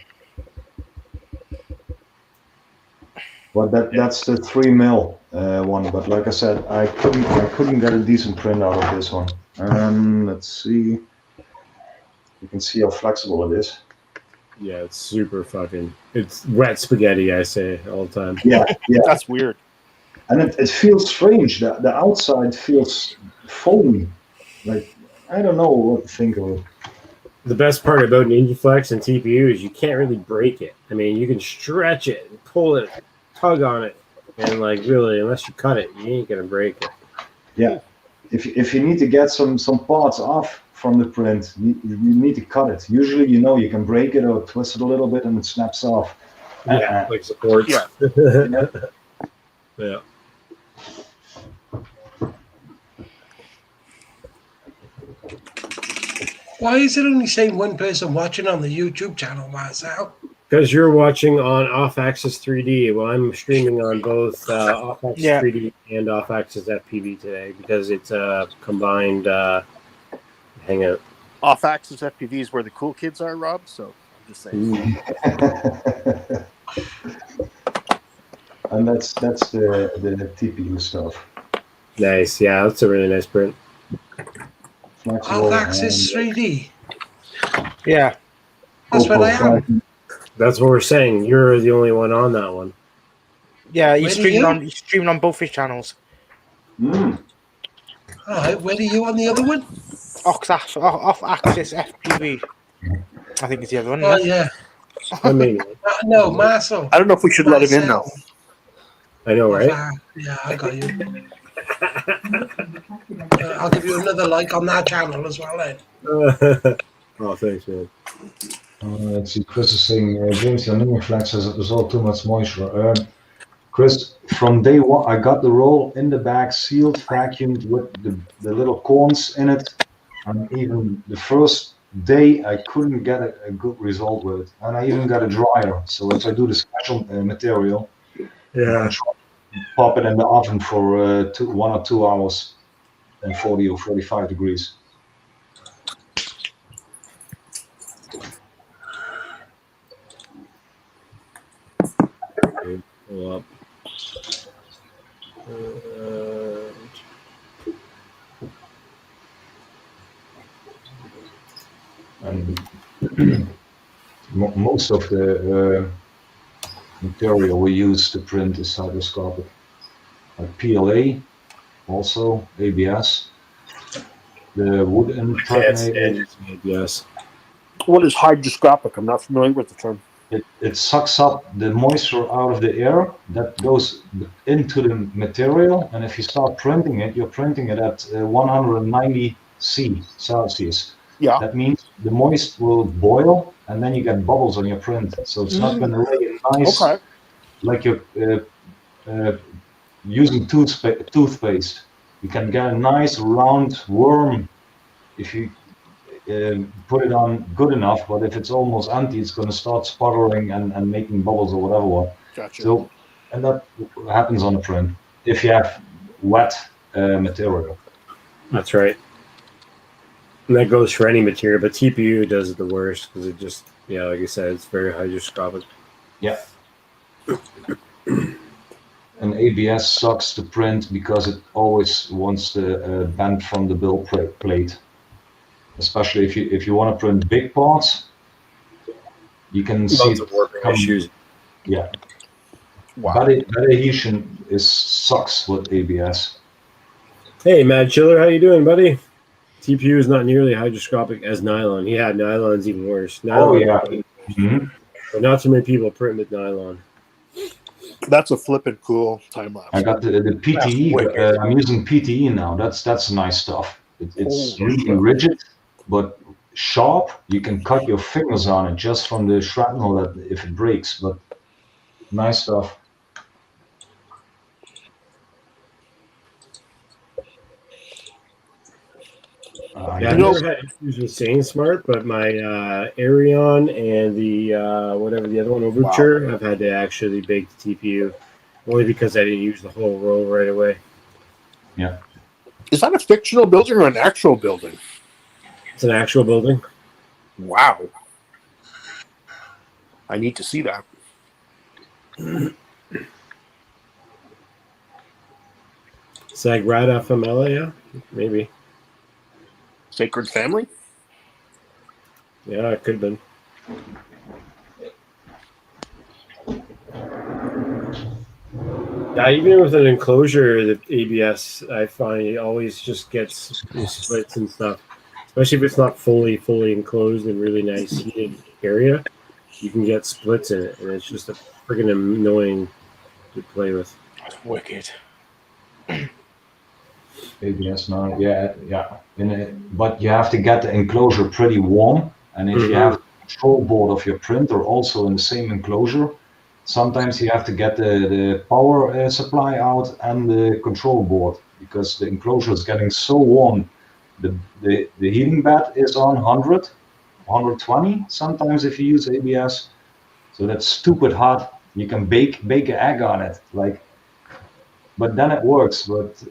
Well, that's the 3 mil one, but like I said, I couldn't get a decent print out of this one. Let's see. You can see how flexible it is.
Yeah, it's super fucking. It's wet spaghetti, I say all the time.
Yeah, yeah.
That's weird.
And it feels strange. The outside feels foamy. Like, I don't know what to think of it.
The best part about NinjaFlex and TPU is you can't really break it. I mean, you can stretch it, and pull it, tug on it, and like really, unless you cut it, you ain't gonna break it.
Yeah. If you need to get some parts off from the print, you need to cut it. Usually, you can break it or twist it a little bit and it snaps off.
Yeah, like supports.
Yeah.
Yeah.
Why is it only saying one person watching on the YouTube channel, Marcel?
Because you're watching on Off-Axis 3D. Well, I'm streaming on both Off-Axis 3D and Off-Axis FPV today because it's a combined Hangout.
Off-Axis FPV is where the cool kids are, Rob, so I'm just saying.
And that's the TPU stuff.
Nice. Yeah, that's a really nice print.
Off-Axis 3D.
Yeah.
That's what I am.
That's what we're saying. You're the only one on that one.
Yeah, he's
Where
streaming on both his channels.
Mm.
All right, where are you on the other one?
Off-Axis FPV. I think it's the other one.
Oh, yeah.
I mean,
No, Marcel.
I don't know if we should let him in now.
I know, right?
Yeah, I got you. I'll give you another like on that channel as well, then.
Oh, thanks, man.
Let's see, Chris is saying, James, your NinjaFlex says it was all too much moisture. Chris, from day one, I got the roll in the bag, sealed, vacuumed with the little corns in it. And even the first day, I couldn't get a good result with it. And I even got a dryer. So if I do the special material,
Yeah.
pop it in the oven for 1 or 2 hours and 40 or 45 degrees.
Pull up.
And most of the material we use to print is hydroscopic. Like PLA, also ABS. The wood impregnated.
Yes.
What is hydroscopic? I'm not familiar with the term.
It sucks up the moisture out of the air that goes into the material, and if you start printing it, you're printing it at 190 Celsius.
Yeah.
That means the moist will boil, and then you get bubbles on your print. So it's not going to really nice, like you're using toothpaste. You can get a nice round worm if you put it on good enough, but if it's almost empty, it's going to start sputtering and making bubbles or whatever.
Gotcha.
So, and that happens on a print if you have wet material.
That's right. And that goes for any material, but TPU does it the worst because it just, like I said, it's very hydroscopic.
Yeah. And ABS sucks to print because it always wants to bend from the build plate. Especially if you want to print big parts, you can see
issues.
Yeah.
Wow.
Bad adhesion sucks with ABS.
Hey, Mad Chiller, how you doing, buddy? TPU is not nearly hydroscopic as nylon. Yeah, nylon's even worse. Nylon,
Mm-hmm.
But not too many people print with nylon.
That's a flippin' cool time lapse.
I got the PTE. I'm using PTE now. That's nice stuff. It's really rigid, but sharp. You can cut your fingers on it just from the shrapnel if it breaks. But nice stuff.
Yeah, I've never had issues with SaneSmart, but my Arion and the whatever the other one, Overture, I've had to actually bake the TPU only because I didn't use the whole row right away.
Yeah.
Is that a fictional building or an actual building?
It's an actual building.
Wow. I need to see that.
Sagrada Familia, maybe.
Sacred Family?
Yeah, it could have been. Yeah, even with an enclosure, the ABS, I find it always just gets splits and stuff. Especially if it's not fully enclosed in really nice heated area, you can get splits in it, and it's just a friggin' annoying to play with.
That's wicked.
ABS now, yeah. But you have to get the enclosure pretty warm, and if you have the control board of your printer also in the same enclosure, sometimes you have to get the power supply out and the control board, because the enclosure is getting so warm. The heating bed is on 100, 120 sometimes if you use ABS, so that's stupid hot. You can bake an egg on it, but then it works, but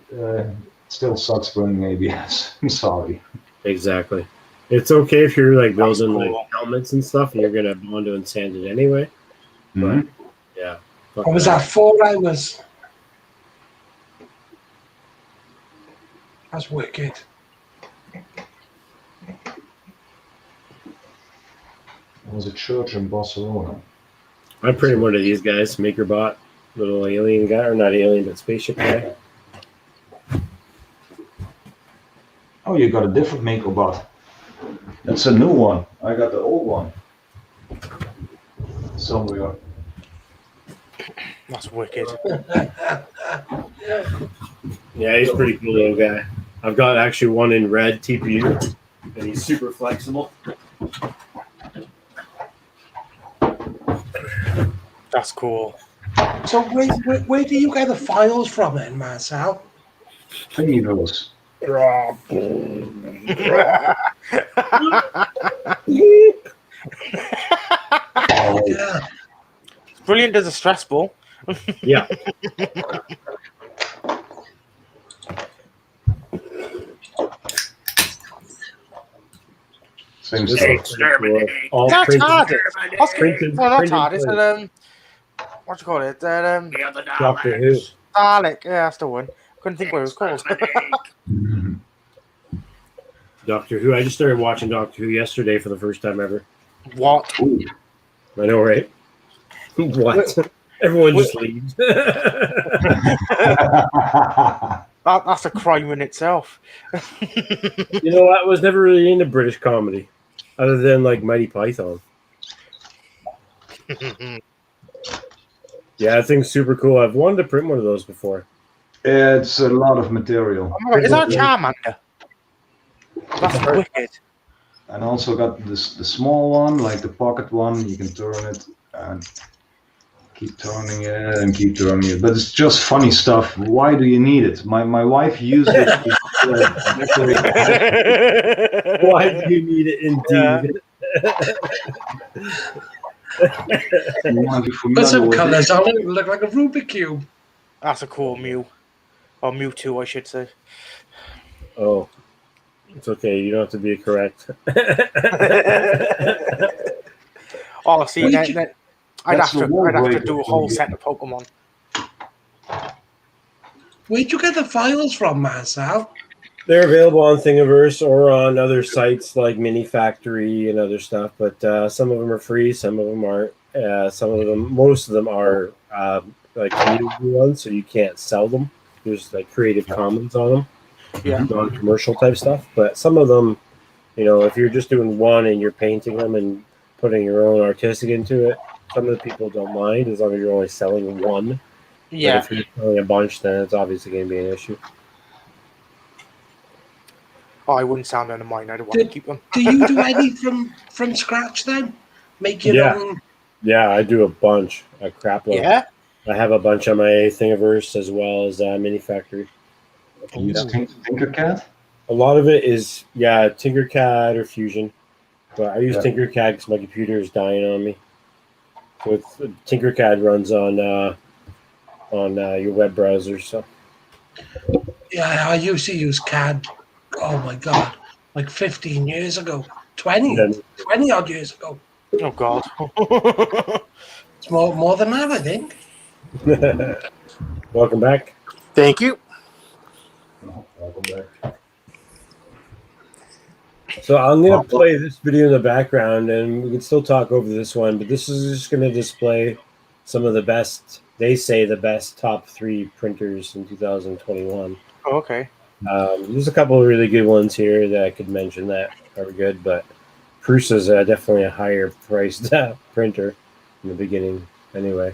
still sucks burning ABS. I'm sorry.
Exactly. It's okay if you're like building
cool.
like helmets and stuff, and you're gonna Bondo and sand it anyway. But yeah.
What was that? 4 hours. That's wicked.
There was a church in Barcelona.
I'm pretty one of these guys, MakerBot, little alien guy, or not alien, but spaceship guy.
Oh, you got a different MakerBot. That's a new one. I got the old one. Somewhere.
That's wicked.
Yeah, he's pretty cool little guy. I've got actually one in red TPU, and he's super flexible.
That's cool.
So where do you get the files from then, Marcel?
Thingiverse.
Yeah.
Brilliant as a stress ball.
Yeah.
Same
This
stuff.
is all
That's
printed.
hard.
Printed-
Well, not
printed
hard. It's
plate.
what do you call it?
Doctor Who.
Dalek. Yeah, that's the one. Couldn't think what it was called.
Doctor Who. I just started watching Doctor Who yesterday for the first time ever.
What?
I know, right? What? Everyone just leaves.
That's a crime in itself.
You know, I was never really into British comedy, other than like Mighty Python. Yeah, that thing's super cool. I've wanted to print one of those before.
It's a lot of material.
Oh my God, is that a Charmander? That's wicked.
And also got the small one, like the pocket one. You can turn it and keep turning it and keep turning it. But it's just funny stuff. Why do you need it? My wife used it to decorate.
Why do you need it indeed?
You want to be
Put some
familiar with
colours
it.
on it. Look like a Rubik's Cube.
That's a cool Mew. Or Mewtwo, I should say.
Oh, it's okay. You don't have to be correct.
Oh, see,
Wait,
I'd
that's
have
the wall
to
breaker
do a
for
whole
you.
set of Pokemon.
Where'd you get the files from, Marcel?
They're available on Thingiverse or on other sites like Mini Factory and other stuff. But some of them are free, some of them aren't. Most of them are like community ones, so you can't sell them. There's like Creative Commons on them, non-commercial type stuff. But some of them, you know, if you're just doing one and you're painting them and putting your own artistic into it, some of the people don't mind as long as you're only selling one.
Yeah.
But if you're selling a bunch, then it's obviously going to be an issue.
Oh, I wouldn't sound under mine. I don't want to keep them.
Do you do any from scratch then? Make your own?
Yeah, I do a bunch. A crap load.
Yeah?
I have a bunch on my Thingiverse as well as Mini Factory.
Can you use Tinkercad?
A lot of it is Tinkercad or Fusion, but I use Tinkercad because my computer is dying on me. So Tinkercad runs on your web browser. So
Yeah, I used to use CAD. Oh my god, like 15 years ago, 20 odd years ago.
Oh God.
It's more than that, I think.
Welcome back.
Thank you.
Welcome back.
So I'm going to play this video in the background, and we can still talk over this one, but this is just going to display some of the best, they say the best top 3 printers in 2021.
Oh, okay.
There's a couple of really good ones here that I could mention that are good, but Prusa's definitely a higher priced printer in the beginning anyway.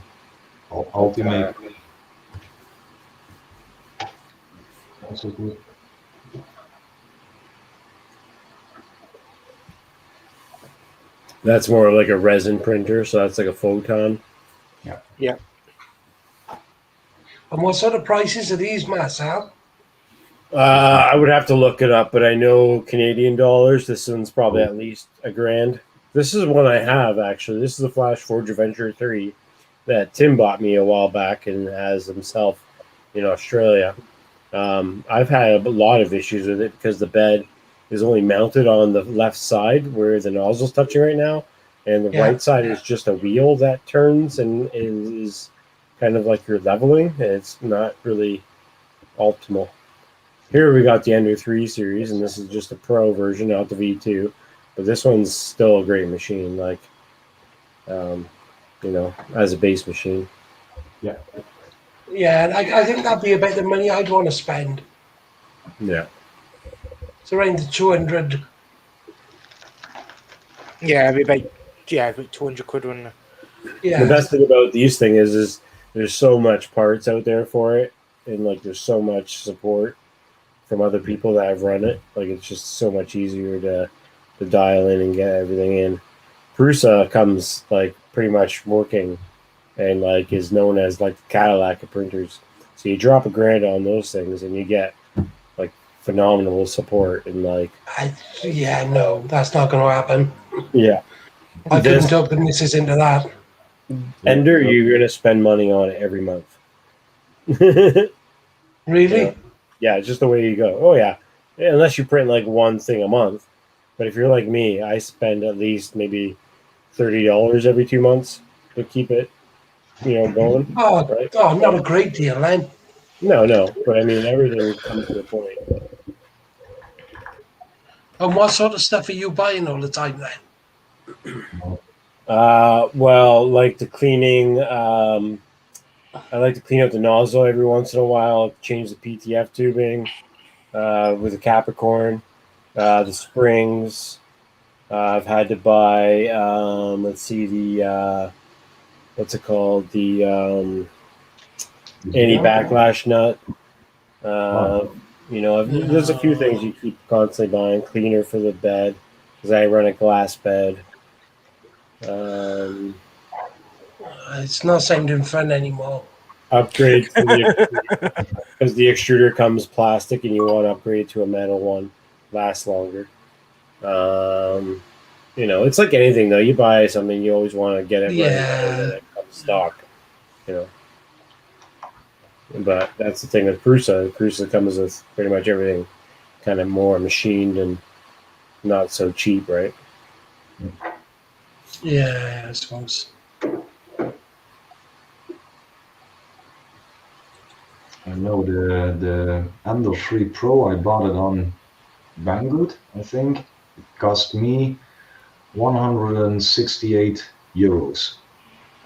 Ultimate. Also good.
That's more like a resin printer, so that's like a photon.
Yeah.
And what sort of prices are these, Marcel?
I would have to look it up, but I know Canadian dollars. This one's probably at least $1,000. This is one I have, actually. This is the Flash Forge Adventure 3 that Tim bought me a while back and has himself in Australia. I've had a lot of issues with it because the bed is only mounted on the left side where the nozzle's touching right now, and the right side is just a wheel that turns and is kind of like you're leveling, and it's not really optimal. Here we got the Ender 3 series, and this is just a Pro version, not the V2, but this one's still a great machine, like, as a base machine.
Yeah, I think that'd be about the money I'd want to spend.
Yeah.
It's around the 200.
Yeah, it'd be about 200 quid, wouldn't it?
Yeah.
The best thing about these things is there's so much parts out there for it, and like there's so much support from other people that have run it. Like it's just so much easier to dial in and get everything in. Prusa comes like pretty much working and like is known as like the Cadillac of printers. So you drop $1,000 on those things and you get like phenomenal support and like
no, that's not going to happen.
Yeah.
I couldn't open misses into that.
Ender, you're gonna spend money on it every month.
Really?
Yeah, it's just the way you go. Oh yeah. Unless you print like one thing a month. But if you're like me, I spend at least maybe $30 every 2 months to keep it, going.
Oh,
right?
Not a great deal, then.
No. But I mean, everything comes to a point.
And what sort of stuff are you buying all the time, then?
Well, like the cleaning, I like to clean out the nozzle every once in a while, change the PTF tubing with the Capricorn, the springs. I've had to buy, the, what's it called? The anti-backlash nut. There's a few things you keep constantly buying. Cleaner for the bed, because I run a glass bed.
It's not sounding fun anymore.
Upgrade to the because the extruder comes plastic and you want to upgrade to a metal one, lasts longer. It's like anything though. You buy something, you always want to get it right when it comes stock. But that's the thing with Prusa. Prusa comes with pretty much everything kind of more machined and not so cheap, right?
Yeah, I suppose.
I know the Ender 3 Pro, I bought it on Bandicoot, I think. It cost me 168 euros.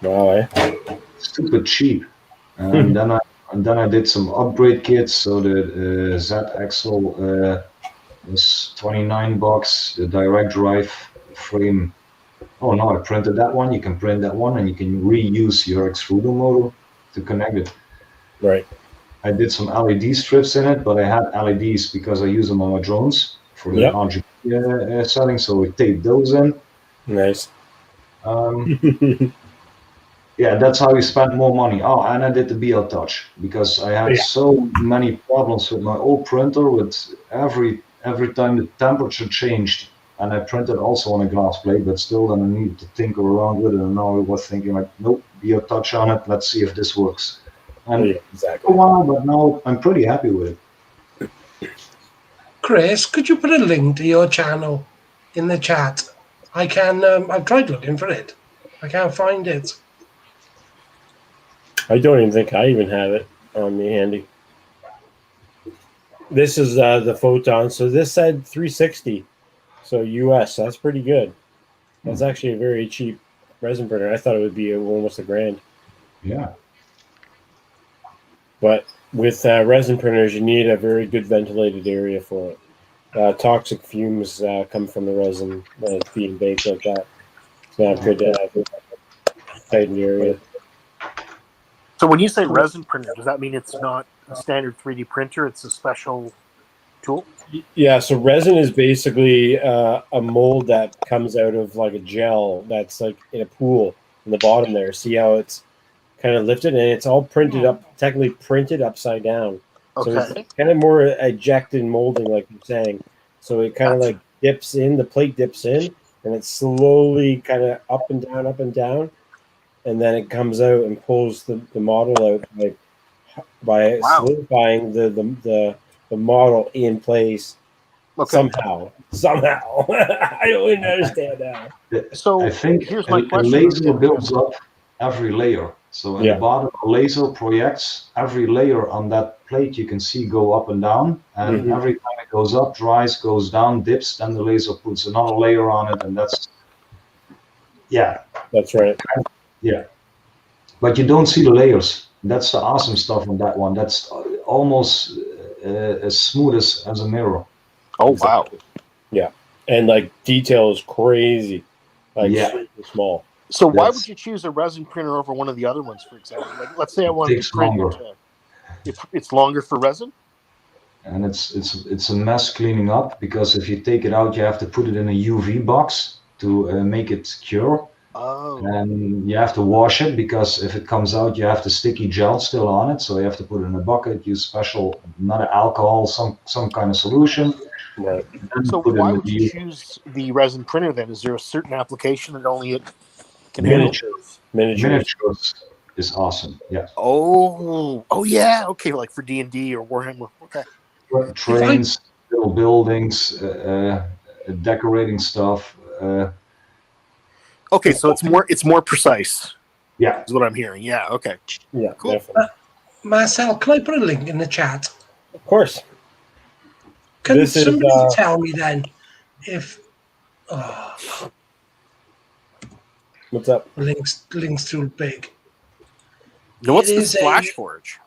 Wow,
Super cheap. And then I did some upgrade kits. So the Z axle was $29. The direct drive frame. Oh no, I printed that one. You can print that one, and you can reuse your extruder motor to connect it.
Right.
I did some LED strips in it, but I had LEDs because I use them on my drones for the RGB settings, so I taped those in.
Nice.
Yeah, that's how you spend more money. Oh, and I did the BL Touch because I had so many problems with my old printer with every every time the temperature changed, and I printed also on a glass plate, but still then I needed to tinker around with it, and now I was thinking like, nope, be a touch on it, let's see if this works. And
Yeah,
for
exactly.
a while, but now I'm pretty happy with it.
Chris, could you put a link to your channel in the chat? I can. I've tried looking for it. I can't find it.
I don't even think I even have it on me handy. This is the Photon. So this said 360. So US. That's pretty good. That's actually a very cheap resin printer. I thought it would be almost $1,000.
Yeah.
But with resin printers, you need a very good ventilated area for it. Toxic fumes come from the resin when it's being baked like that. It's not good to have a tightened area.
So when you say resin printer, does that mean it's not a standard 3D printer? It's a special tool?
Yeah, so resin is basically a mold that comes out of like a gel that's like in a pool in the bottom there. See how it's kind of lifted, and it's all printed up, technically printed upside down. So
Okay.
it's kind of more ejected molding, like you're saying. So it kind of like dips in, the plate dips in, and it's slowly kind of up and down, and then it comes out and pulls the model out by solidifying the model in place somehow. I don't even understand now.
So
I think
here's my
a
question.
laser builds up every layer. So in the bottom, a laser projects every layer on that plate. You can see go up and down, and every time it goes up, dries, goes down, dips, then the laser puts another layer on it, and that's
that's right.
Yeah, but you don't see the layers. That's the awesome stuff on that one. That's almost as smooth as a mirror.
Oh wow!
Yeah, and like detail is crazy, like super small.
So why would you choose a resin printer over one of the other ones, for example? Like, let's say I wanted to print. It's longer for resin.
And it's a mess cleaning up, because if you take it out, you have to put it in a UV box to make it cure.
Oh.
And you have to wash it, because if it comes out, you have the sticky gel still on it. So you have to put it in a bucket, use special, not alcohol, some kind of solution.
Right.
So why would you choose the resin printer then? Is there a certain application that only it can handle?
Miniatures is awesome. Yeah.
Oh yeah. Okay, like for D&D or Warhammer. Okay.
Trains, little buildings, decorating stuff.
Okay, so it's more precise.
Yeah,
is what I'm hearing. Yeah. Okay.
Yeah.
Cool.
Definitely.
Marcel, can I put a link in the chat?
Of course.
Can somebody tell me then if
what's up?
Links too big.
No, what's this Flash Forge?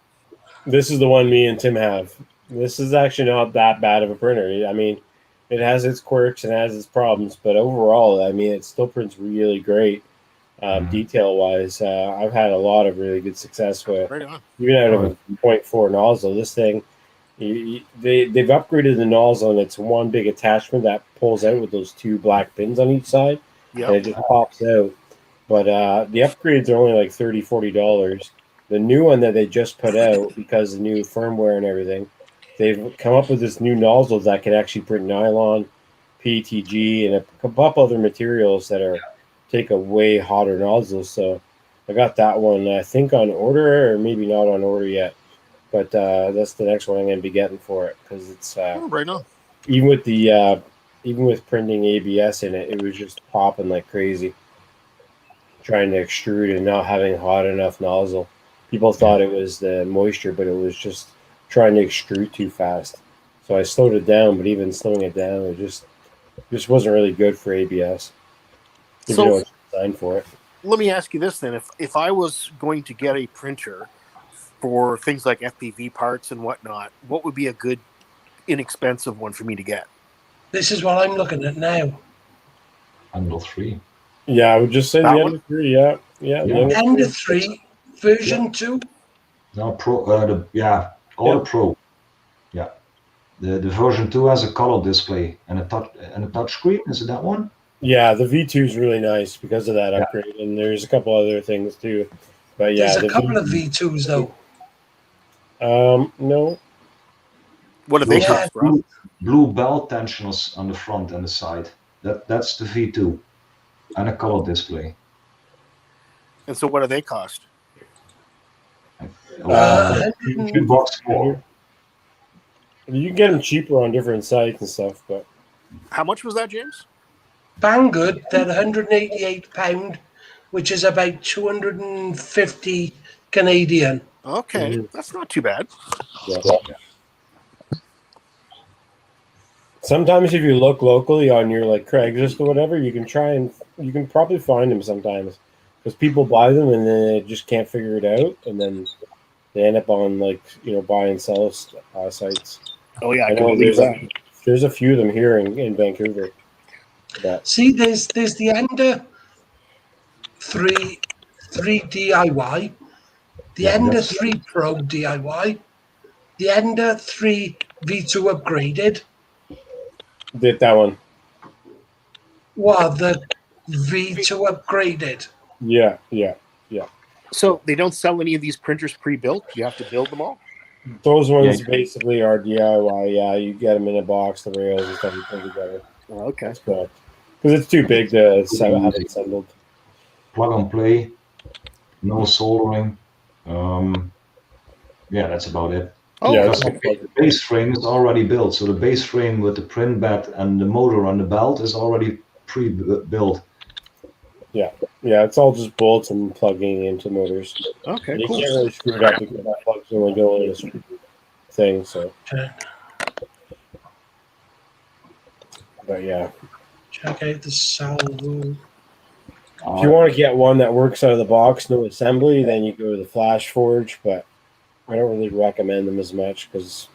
This is the one me and Tim have. This is actually not that bad of a printer. I mean, it has its quirks and has its problems, but overall, I mean, it still prints really great, detail-wise. I've had a lot of really good success with it. Even out of a 0.4 nozzle. This thing, they've upgraded the nozzle, and it's one big attachment that pulls out with those two black pins on each side, and it just pops out. But the upgrades are only like $30, $40. The new one that they just put out, because of the new firmware and everything, they've come up with this new nozzle that can actually print nylon, PETG, and a couple other materials that take a way hotter nozzle. So I got that one, I think, on order, or maybe not on order yet. But that's the next one I'm going to be getting for it, because it's
right on.
Even with printing ABS in it, it was just popping like crazy. Trying to extrude and not having hot enough nozzle. People thought it was the moisture, but it was just trying to extrude too fast. So I slowed it down, but even slowing it down, it just wasn't really good for ABS. If you know what's designed for it.
Let me ask you this then: if I was going to get a printer for things like FPV parts and whatnot, what would be a good, inexpensive one for me to get?
This is what I'm looking at now.
Ender 3.
Yeah, I would just say
that
the Ender 3. Yeah.
Ender 3 version 2.
No, Pro. The Pro. Yeah, the version 2 has a color display and a touch screen. Is it that one?
Yeah, the V2 is really nice because of that upgrade, and there's a couple other things too. But yeah,
there's a couple of V2s though.
No.
What do they
Yeah.
cost, Rob?
Blue belt tensioners on the front and the side. That's the V2, and a color display.
And so what do they cost?
$2 more.
You can get them cheaper on different sites and stuff, but
How much was that, James?
Banggood, they're £188, which is about 250 Canadian.
Okay, that's not too bad.
yeah. Sometimes if you look locally on your like Craigslist or whatever, you can probably find them sometimes because people buy them and then they just can't figure it out, and then they end up on like buy and sell sites.
Oh yeah, I
I
can
know
believe that.
there's a few of them here in Vancouver. But
See, there's the Ender 3 DIY, the Ender 3 Pro DIY, the Ender 3 V2 upgraded.
did that one?
Well, the V2 upgraded.
Yeah.
So they don't sell any of these printers pre-built? You have to build them all?
Those ones basically are DIY. Yeah, you get them in a box, the rails and stuff you put together.
Oh, okay.
That's correct. Because it's too big to have it assembled.
Plug and play, no soldering. Yeah, that's about it.
Oh,
yeah,
Because the base frame is already built, so the base frame with the print bed and the motor on the belt is already pre-built.
Yeah, it's all just bolts and plugging into motors.
okay,
You
cool.
can't really screw it up because that plug's only going in this thing. So, but yeah,
Check out the salvo.
if you want to get one that works out of the box, no assembly, then you go to the Flash Forge. But I don't really recommend them as much because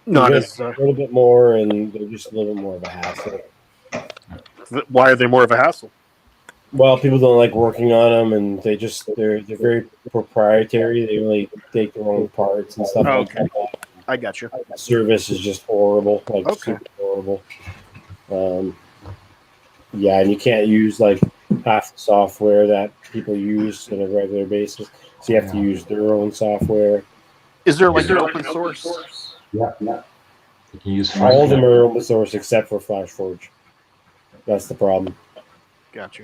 Not as.
a little bit more, and they're just a little bit more of a hassle.
Why are they more of a hassle?
Well, people don't like working on them, and they're very proprietary. They only take their own parts and stuff like
Okay.
that.
I got you.
The service is just horrible, like
Okay.
super horrible. Yeah, and you can't use like half the software that people use on a regular basis. So you have to use their own software.
Is there like an open source?
Yeah. You can use
All of them are open source except for FlashForge. That's the problem.
Gotcha.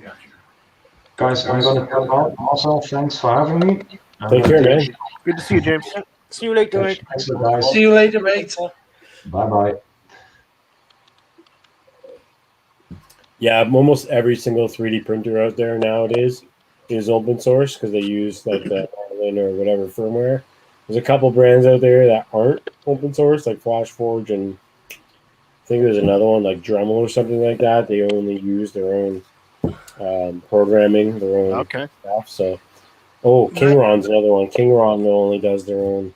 Guys, I'm gonna cut off. Also, thanks for having me.
Take care, man.
Good to see you, James.
See you later, mate.
Thanks, guys.
See you later, mate.
Bye.
Yeah, almost every single 3D printer out there nowadays is open source because they use like the Marlin or whatever firmware. There's a couple brands out there that aren't open source, like FlashForge, and I think there's another one like Dremel or something like that. They only use their own programming, their own stuff. So, Kingron's another one. Kingron only does their own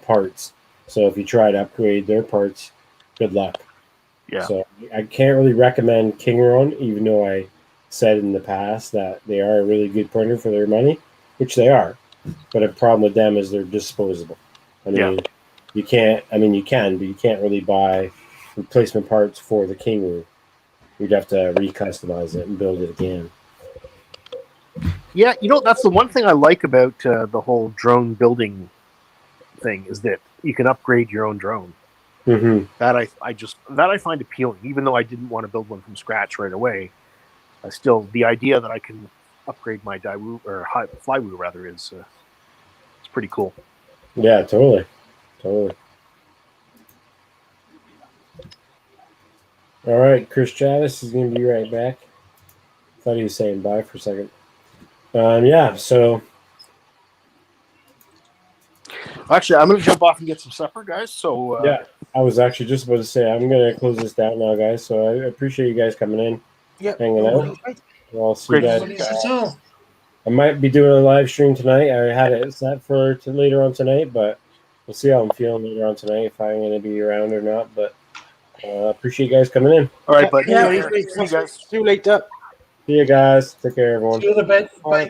parts. So if you try to upgrade their parts, good luck.
Yeah.
So I can't really recommend Kingron, even though I said in the past that they are a really good printer for their money, which they are. But a problem with them is they're disposable. I mean, you can, but you can't really buy replacement parts for the Kingroon. You'd have to recustomize it and build it again.
Yeah, that's the one thing I like about the whole drone building thing is that you can upgrade your own drone.
Mm-hmm.
That I find appealing, even though I didn't want to build one from scratch right away. Still, the idea that I can upgrade my Flywheel rather is it's pretty cool.
Yeah, totally. All right, Chris Chavez is going to be right back. Thought he was saying bye for a second. So
actually, I'm going to jump off and get some supper, guys. So
I was actually just about to say I'm going to close this down now, guys. So I appreciate you guys coming in, hanging out. I'll see you guys. I might be doing a live stream tonight. I had it set for later on tonight, but we'll see how I'm feeling later on tonight if I'm going to be around or not. But appreciate you guys coming in.
All right, but
See you later.
see you guys.
See you later.
See you guys. Take care, everyone.
See you in a bit. Bye.